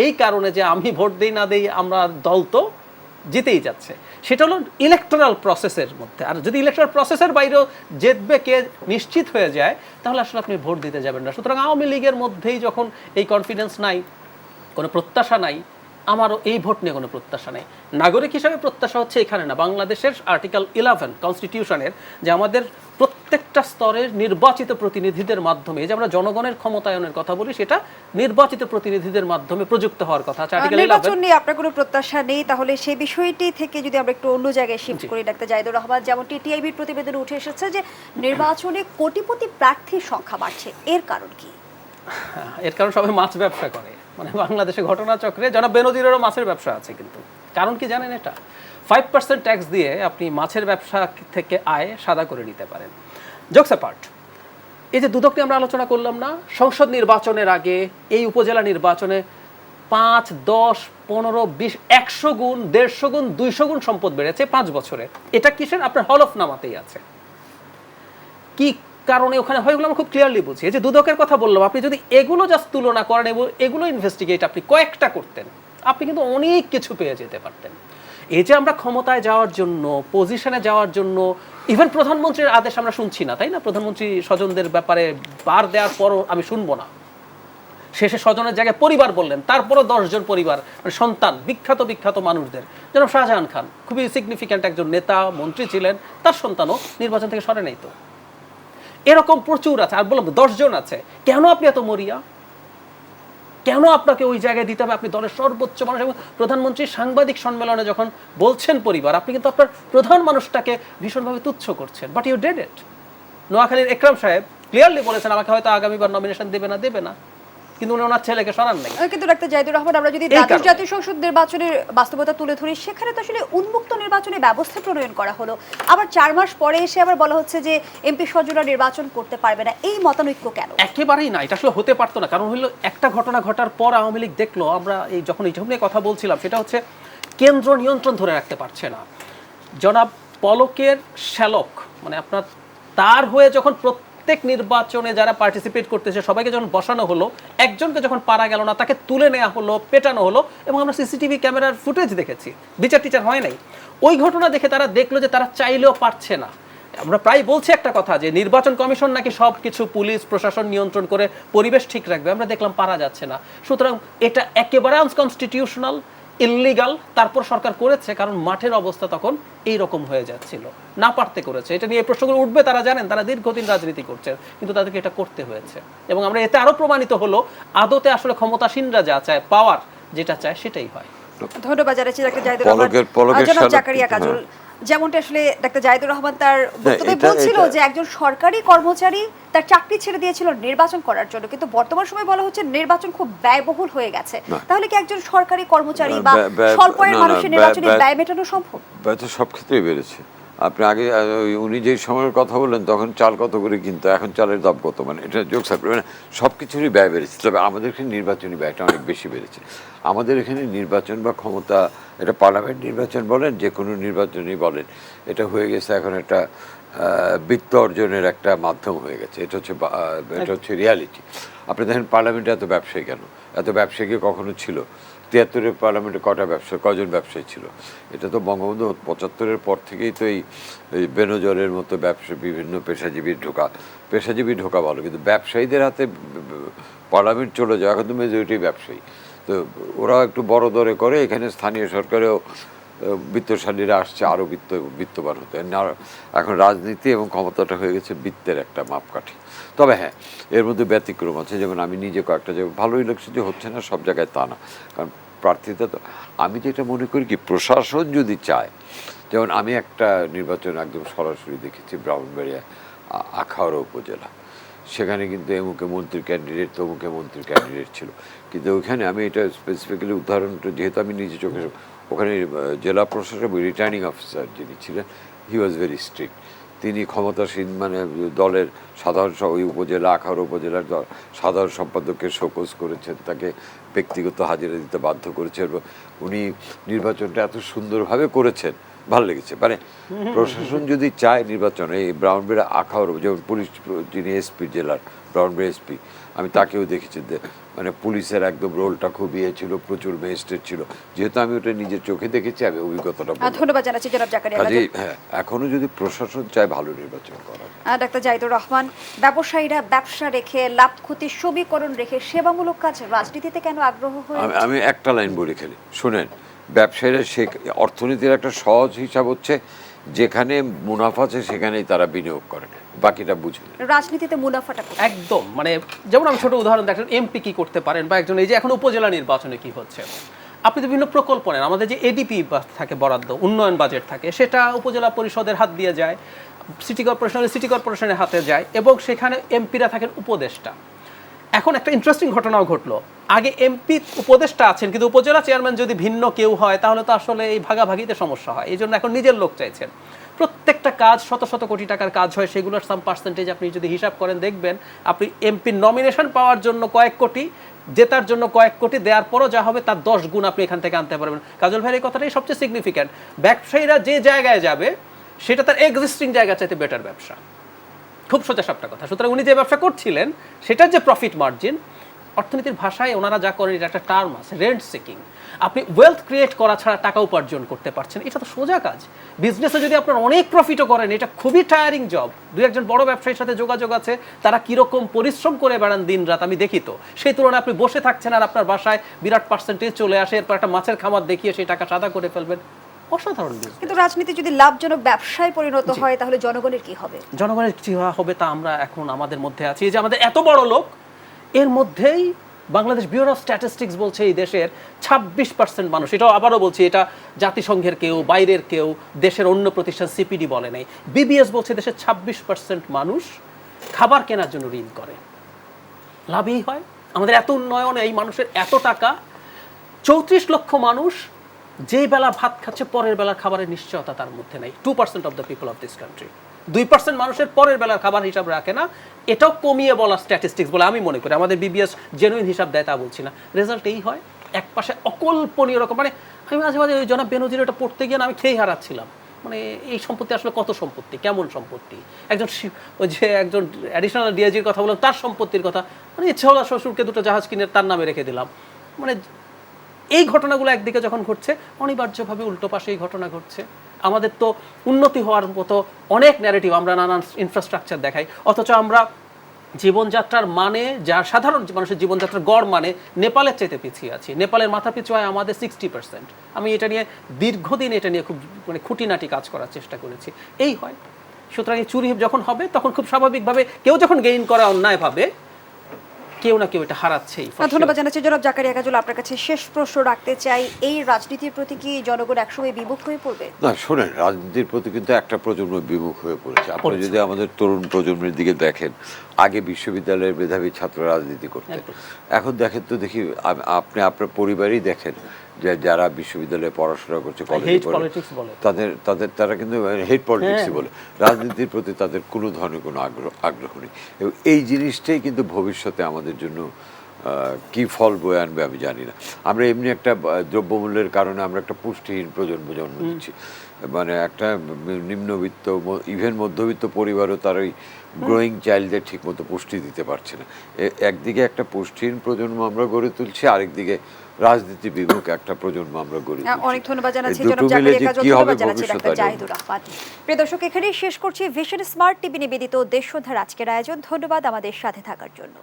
এই কারণে যে আমি ভোট দেই না দেই আমরা দল তো জিতেই যাচ্ছে। সেটা হলো ইলেকটোরাল প্রসেসের মধ্যে। আর যদি ইলেকটোরাল প্রসেসের বাইরেও জিতবে কে নিশ্চিত হয়ে যায়, তাহলে আসলে আপনি ভোট দিতে যাবেন না। সুতরাং আওয়ামী লীগের মধ্যেই যখন এই কনফিডেন্স নাই, কোনো প্রত্যাশা নাই, আমারও এই ভোট নিয়ে কোনো প্রত্যাশা নেই। নাগরিক হিসাবে প্রত্যাশা হচ্ছে এখানে না, বাংলাদেশের আর্টিকেল 11 কনস্টিটিউশনের যে আমাদের প্রত্যেকটা স্তরের নির্বাচিত প্রতিনিধিদের মাধ্যমে, যে আমরা জনগণের ক্ষমতায়নের কথা বলি, সেটা নির্বাচিত প্রতিনিধিদের মাধ্যমে প্রযুক্ত হওয়ার কথা। নির্বাচন নিয়ে আপনার কোনো প্রত্যাশা নেই, তাহলে সেই বিষয়টি থেকে যদি আমরা একটু অন্য জায়গায় শিফট করি, ডাক্তার জাহিদুর রহমান, যেমন টিআইবির প্রতিবেদনে উঠে এসেছে যে নির্বাচনে কোটিপতি প্রার্থীর সংখ্যা বাড়ছে, এর কারণ কি? এর কারণ সবাই মাছ ব্যবসা করে, মানে বাংলাদেশে ঘটনাচক্রে জনাব বেনজিরেরও মাছের ব্যবসা আছে, কিন্তু কারণ কি জানেন, এটা 5% ট্যাক্স দিয়ে আপনি মাছের ব্যবসা থেকে আয় সাদা করে নিতে পারেন। জোকস অ্যাপার্ট, এই যে দুদক নিয়ে আমরা আলোচনা করলাম না, সংসদ নির্বাচনের আগে এই উপজেলা নির্বাচনে 5, 10, 15, 20, 100 গুণ, 150 গুণ, 200 গুণ সম্পদ বেড়েছে 5 বছরে। এটা কিসের? আপনার হলফনামাতেই আছে। কি কারণে ওখানে হয় এগুলো আমরা খুব ক্লিয়ারলি বুঝি। এই যে দুদকের কথা বললাম, আপনি যদি এগুলো জাস্ট তুলনা করেন এবং এগুলো ইনভেস্টিগেট আপনি কয়েকটা করতেন, আপনি কিন্তু অনেক কিছু পেয়ে যেতে পারতেন। এই যে আমরা ক্ষমতায় যাওয়ার জন্য, পজিশনে যাওয়ার জন্য, ইভেন প্রধানমন্ত্রীর আদেশ আমরা শুনছি না, তাই না? প্রধানমন্ত্রী স্বজনদের ব্যাপারে বার দেওয়ার পরও আমি শুনবো না, শেষে স্বজনের জায়গায় পরিবার বললেন, তারপরও 10 জন পরিবার, মানে সন্তান, বিখ্যাত বিখ্যাত মানুষদের, যেন শাহজাহান খান খুবই সিগনিফিক্যান্ট একজন নেতা, মন্ত্রী ছিলেন, তার সন্তানও নির্বাচন থেকে সরে নেই। তো এরকম প্রচুর আছে। আর বললাম 10 জন আছে, কেন আপনি এত মরিয়া? কেন আপনাকে ওই জায়গায় দিতে হবে? আপনি দলের সর্বোচ্চ মানুষ, এবং প্রধানমন্ত্রী সাংবাদিক সম্মেলনে যখন বলছেন পরিবার, আপনি কিন্তু আপনার প্রধান মানুষটাকে ভীষণভাবে তুচ্ছ করছেন। But you did it. নোয়াখালীর একরাম সাহেব ক্লিয়ারলি বলেছেন আমাকে হয়তো আগামীবার নমিনেশন দেবে না, কিন্তু উনি ওনার ছেলেকে সরান নাই। কিন্তু ডাক্তার জাহিদুর রহমান, আমরা যদি দ্বাদশ জাতীয় সংসদ নির্বাচনের বাস্তবতা তুলে ধরি, সেখানে তো আসলে উন্মুক্ত নির্বাচনের ব্যবস্থা প্রণয়ন করা হলো, আবার 4 মাস পরে এসে আবার বলা হচ্ছে যে এমপি স্বজনরা নির্বাচন করতে পারবে না। এই মতানৈক্য কেন? একেবারেই না, এটা আসলে হতে পারতো না। কারণ হলো একটা ঘটনা ঘটার পর আওয়ামী লীগ দেখলো, আমরা এই যখন এই নিয়ে কথা বলছিলাম, সেটা হচ্ছে কেন্দ্র নিয়ন্ত্রণ ধরে রাখতে পারছে না। জনাব পলকের শ্যালক, মানে আপনার তার হয়ে যখন প্রত্যেক নির্বাচনে যারা পার্টিসিপেট করতেছে সবাইকে যখন বসানো হলো, একজনকে যখন পারা গেল না, তাকে তুলে নেওয়া হলো, পেটানো হলো, এবং আমরা সিসিটিভি ক্যামেরার ফুটেজ দেখেছি, বিচার টিচার হয় নাই। ওই ঘটনা দেখে তারা দেখলো যে তারা চাইলেও পারছে না। আমরা প্রায় বলছি একটা কথা যে নির্বাচন কমিশন নাকি সব কিছু পুলিশ প্রশাসন নিয়ন্ত্রণ করে পরিবেশ ঠিক রাখবে, আমরা দেখলাম পারা যাচ্ছে না। সুতরাং এটা একেবারে আনকনস্টিটিউশনাল, ইল্লিগাল, তারপর সরকার করেছে কারণ মাঠের অবস্থা তখন এই রকম হয়ে যাচ্ছিল, না পারতে করেছে। এটা নিয়ে প্রশ্নগুলো উঠবে, তারা জানেন, তারা দীর্ঘদিন রাজনীতি করছেন, কিন্তু তাদেরকে এটা করতে হয়েছে। এবং আমরা এতে আরো প্রমাণিত হলো আদতে আসলে ক্ষমতাসীনরা যা চায়, পাওয়ার যেটা চায় সেটাই হয়। ধন্যবাদ জানাচ্ছি ডাক্তার জাহিদুর রহমান। জনাব জাকারিয়া কাজল, যেমনটা আসলে ডাক্তার জাহিদুর রহমান তার বক্তব্যে বলছিল যে একজন সরকারি কর্মচারী তার চাকরি ছেড়ে দিয়েছিল নির্বাচন করার জন্য, কিন্তু বর্তমান সময় বলা হচ্ছে নির্বাচন খুব ব্যয়বহুল হয়ে গেছে। তাহলে কি একজন সরকারি কর্মচারী বা স্বল্প আয়ের মানুষের নির্বাচনে ব্যয় মেটানো সম্ভব? ব্যয় তো সব ক্ষেত্রেই বেড়েছে। আপনি আগে উনি যেই সময়ের কথা বললেন তখন চাল কত করে কিনতো, এখন চালের দাম কত, মানে এটা জোকস আপনি, মানে সব কিছুরই ব্যয় বেড়েছে। তবে আমাদের এখানে নির্বাচনী ব্যয়টা অনেক বেশি বেড়েছে। আমাদের এখানে নির্বাচন বা ক্ষমতা, এটা পার্লামেন্ট নির্বাচন বলেন, যে কোনো নির্বাচনই বলেন, এটা হয়ে গেছে এখন একটা বিত্ত অর্জনের একটা মাধ্যম হয়ে গেছে। এটা হচ্ছে রিয়ালিটি। আপনি দেখেন পার্লামেন্টে এত ব্যবসায়ী কেন? এত ব্যবসায়ী কি কখনো ছিল? ৭৩-এর পার্লামেন্টে কজন ব্যবসায়ী ছিল? এটা তো বঙ্গবন্ধু ৭৫-এর পর থেকেই তো এই বেনজরের মতো ব্যবসা, বিভিন্ন পেশাজীবী ঢোকা ভালো, কিন্তু ব্যবসায়ীদের হাতে পার্লামেন্ট চলে যায়। এখন তো মেজরিটি ব্যবসায়ী, তো ওরা একটু বড় দরে করে। এখানে স্থানীয় সরকারেও বিত্তশালীরা আসছে আরও বিত্তবান হতে। এখন রাজনীতি এবং ক্ষমতাটা হয়ে গেছে বিত্তের একটা মাপকাঠি। তবে হ্যাঁ, এর মধ্যে ব্যতিক্রম আছে। যেমন আমি নিজে কয়েকটা জায়গায়, ভালো ইলেকশন যে হচ্ছে না সব জায়গায় তা না, কারণ প্রার্থীতা তো, আমি যেটা মনে করি কি, প্রশাসন যদি চায়, যেমন আমি একটা নির্বাচন একদম সরাসরি দেখেছি ব্রাহ্মণবাড়িয়া আখাউড়া উপজেলা। সেখানে কিন্তু এমুকে মন্ত্রীর ক্যান্ডিডেট, তমুকে মন্ত্রীর ক্যান্ডিডেট ছিল, কিন্তু ওইখানে আমি এটা স্পেসিফিক্যালি উদাহরণটা যেহেতু আমি নিজে চোখে, ওখানে জেলা প্রশাসক রিটার্নিং অফিসার যিনি ছিলেন, হি ওয়াজ ভেরি স্ট্রিক্ট। তিনি ক্ষমতাসীন, মানে দলের ওই উপজেলা আখাউড়া উপজেলার সাধারণ সম্পাদককে শোকজ করেছেন, তাকে ব্যক্তিগত হাজিরা দিতে বাধ্য করেছেন। উনি নির্বাচনটা এত সুন্দরভাবে করেছেন, ভালো লেগেছে। মানে প্রশাসন যদি চায় নির্বাচন, এই ব্রাহ্মণবাড়িয়া আখাউড়া, যেমন পুলিশ যিনি এসপি জেলার, ব্রাহ্মণবাড়িয়া এসপি, আমি তাকেও দেখেছি, মানে পুলিশের একদম রোলটা খুব ছিল, প্রচুর ম্যাজিস্ট্রেট ছিল। যেহেতু আমি ওটা নিজের চোখে দেখেছি, আমি অভিজ্ঞতাটা ধন্যবাদ জানাচ্ছি জনাব জাকারিয়া কাজল। হ্যাঁ, এখনো যদি প্রশাসন চায় ভালো নির্বাচন করা। ডাক্তার জাহিদুর রহমান, ব্যবসায়ীরা ব্যবসা রেখে, লাভ ক্ষতির সমীকরণ রেখে সেবামূলক কাজ রাজনীতিতে কেন আগ্রহ হয়ে? আমি একটা লাইন বলে খেলি, শোনেন, ব্যবসায়ীরা অর্থনীতির একটা সহজ হিসাব হচ্ছে যেখানে মুনাফা আছে সেখানেই তারা বিনিয়োগ করে, বাকিটা বুঝে। রাজনীতিতে মুনাফাটা একদম, মানে যেমন আমি ছোট উদাহরণ দেখেন, এমপি কি করতে পারেন, বা একজন এই যে এখন উপজেলা নির্বাচনে কি হচ্ছে, আপনি তো বিভিন্ন প্রকল্প নেন, আমাদের যে এডিপি থাকে, বরাদ্দ উন্নয়ন বাজেট থাকে, সেটা উপজেলা পরিষদের হাত দিয়ে যায়, সিটি কর্পোরেশনের হাতে যায়, এবং সেখানে এমপিরা থাকেন উপদেষ্টা। এখন একটা ইন্টারেস্টিং ঘটনাও ঘটলো, আগে এমপি উপদেষ্টা আছেন, কিন্তু উপজেলা চেয়ারম্যান যদি ভিন্ন কেউ হয় তাহলে তো আসলে এই ভাগাভাগিতে সমস্যা হয়। এই জন্য এখন নিজের লোক চাইছেন। প্রত্যেকটা কাজ শত শত কোটি টাকার কাজ হয়, সেগুলোর সাম পার্সেন্টেজ আপনি যদি হিসাব করেন দেখবেন, আপনি এমপির নমিনেশন পাওয়ার জন্য কয়েক কোটি, জেতার জন্য কয়েক কোটি, দেওয়ার পরও যা হবে তার 10 গুণ আপনি এখান থেকে আনতে পারবেন। কাজল ভাইয়ের এই কথাটাই সবচেয়ে সিগনিফিক্যান্ট। ব্যবসায়ীরা যে জায়গায় যাবে সেটা তার এক্সিস্টিং জায়গা চাইতে বেটার ব্যবসা। খুব সোজা সাপটা কথা। সুতরাং উনি যে ব্যবসা করছিলেন সেটার যে প্রফিট মার্জিন, অর্থনীতির ভাষায় ওনারা যা করেন, এটা একটা টার্ম আছে, রেন্ট সিকিং। আপনি ওয়েলথ ক্রিয়েট করা ছাড়া টাকা উপার্জন করতে পারছেন, এটা তো সোজা কাজ। বিজনেসে যদি আপনার অনেক প্রফিটও করেন, এটা খুবই টায়ারিং জব। দুই একজন বড় ব্যবসায়ীর সাথে যোগাযোগ আছে, তারা কিরকম পরিশ্রম করে বেড়ান দিন রাত, আমি দেখি তো। সেই তুলনায় আপনি বসে থাকছেন আর আপনার বাসায় বিরাট পার্সেন্টেজ চলে আসে, এরপর একটা মাছের খামার দেখিয়ে সেই টাকা সাদা করে ফেলবেন। অসাধারণ। কিন্তু রাজনীতি যদি লাভজনক ব্যবসায় পরিণত হয় তাহলে জনগণের কি হবে? জনগণের কি হবে তা আমরা এখন আমাদের মধ্যে আছি। যে আমাদের এত বড় লোক, এর মধ্যেই বাংলাদেশ ব্যুরো অফ স্ট্যাটিস্টিক্স বলছে এই দেশের 26% মানুষ, এটাও আবারও বলছি, এটা জাতিসংঘের কেউ, বাইরের কেউ, দেশের অন্য প্রতিষ্ঠান সিপিডি বলে নাই, বিবিএস বলছে দেশের 26% মানুষ খাবার কেনার জন্য ঋণ করে। লাভই হয়। আমাদের এত উন্নয়ন, এই মানুষের এত টাকা, 34 লক্ষ মানুষ যেই বেলা ভাত খাচ্ছে পরের বেলার খাবারের নিশ্চয়তা তার মধ্যে নেই। 2% of the people of this country. 2% মানুষের পরের বেলার খাবার হিসাব রাখে না। এটাও কমিয়ে বলা স্ট্যাটিস্টিক্স বলে আমি মনে করি। আমাদের বিবিএস জেনুইন হিসাব দেয় তা বলছি না। রেজাল্ট এই হয়, এক পাশে অকল্পনীয় রকম, মানে আমি মাঝে মাঝে ওই জনাব বেনজির এটা পড়তে গিয়ে আমি খেয়ে হারাচ্ছিলাম। মানে এই সম্পত্তি আসলে কত সম্পত্তি, কেমন সম্পত্তি, ওই যে একজন অ্যাডিশনাল ডিআইজির কথা বললাম, তার সম্পত্তির কথা, মানে ইচ্ছে হলো শ্বশুরকে 2টো জাহাজ কিনে তার নামে রেখে দিলাম। মানে এই ঘটনাগুলো একদিকে যখন ঘটছে, অনিবার্যভাবে উল্টো পাশে এই ঘটনা ঘটছে। আমাদের তো উন্নতি হওয়ার মতো অনেক ন্যারেটিভ, আমরা নানান ইনফ্রাস্ট্রাকচার দেখাই, অথচ আমরা জীবনযাত্রার মানে, যার সাধারণ মানুষের জীবনযাত্রার গড় মানে নেপালের চাইতে পিছিয়ে আছি। নেপালের মাথা পিছু হয় আমাদের 60%। আমি এটা নিয়ে দীর্ঘদিন এটা নিয়ে খুব মানে খুঁটিনাটি কাজ করার চেষ্টা করেছি। এই হয়, সুতরাং এই চুরি যখন হবে তখন খুব স্বাভাবিকভাবে কেউ যখন গেইন করা অন্যায়ভাবে, কেউ না কেউ এটা হারাচ্ছেই। ধন্যবাদ জানাচ্ছি জনাব জাকারিয়া কাজল। আপনার কাছে শেষ প্রশ্ন রাখতে চাই, এই রাজনীতির প্রতি কি জনগণ একসময় বিমুখ হয়ে পড়বে? না শোনেন, রাজনীতির প্রতি কিন্তু একটা প্রজন্ম বিমুখ হয়ে পড়েছে। আপনি যদি আমাদের তরুণ প্রজন্মের দিকে দেখেন, আগে বিশ্ববিদ্যালয়ের মেধাবী ছাত্র রাজনীতি করতেন, এখন দেখেন তো দেখি আপনি আপনার পরিবারই দেখেন যে যারা বিশ্ববিদ্যালয়ে পড়াশোনা করছে, কলেজে পড়ে, তারা কিন্তু হেট পলিটিক্সই বলে। রাজনীতির প্রতি তাদের কোনো ধরনের কোনো আগ্রহ নেই। এবং এই জিনিসটাই কিন্তু ভবিষ্যতে আমাদের জন্য কি ফল বয়ে আনবে আমি জানি না। আমরা এমনি একটা দ্রব্যমূল্যের কারণে আমরা একটা পুষ্টিহীন প্রজন্ম জন্ম দিচ্ছি। মানে একটা নিম্নবিত্ত, ইভেন মধ্যবিত্ত পরিবারও তার ওই গ্রোয়িং চাইল্ডদের ঠিক মতো পুষ্টি দিতে পারছে না। একদিকে একটা পুষ্টিহীন প্রজন্ম আমরা গড়ে তুলছি, আরেকদিকে রাজনীতি বিমুখ একটা প্রজন্ম আমরা গড়ে তুলছি। অনেক ধন্যবাদ জানাচ্ছি দুটো জনাব মিলে জাকারিয়া যে কাজল, কি হবে ধন্যবাদ জানাচ্ছি ভবিষ্যৎ ডাক্তার জানি না। জাহিদুর রহমান। প্রিয় দর্শক, এখানেই শেষ করছি ভিশন স্মার্ট টিভি নিবেদিত দেশসুধার আজকের আয়োজন। ধন্যবাদ আমাদের সাথে থাকার জন্য।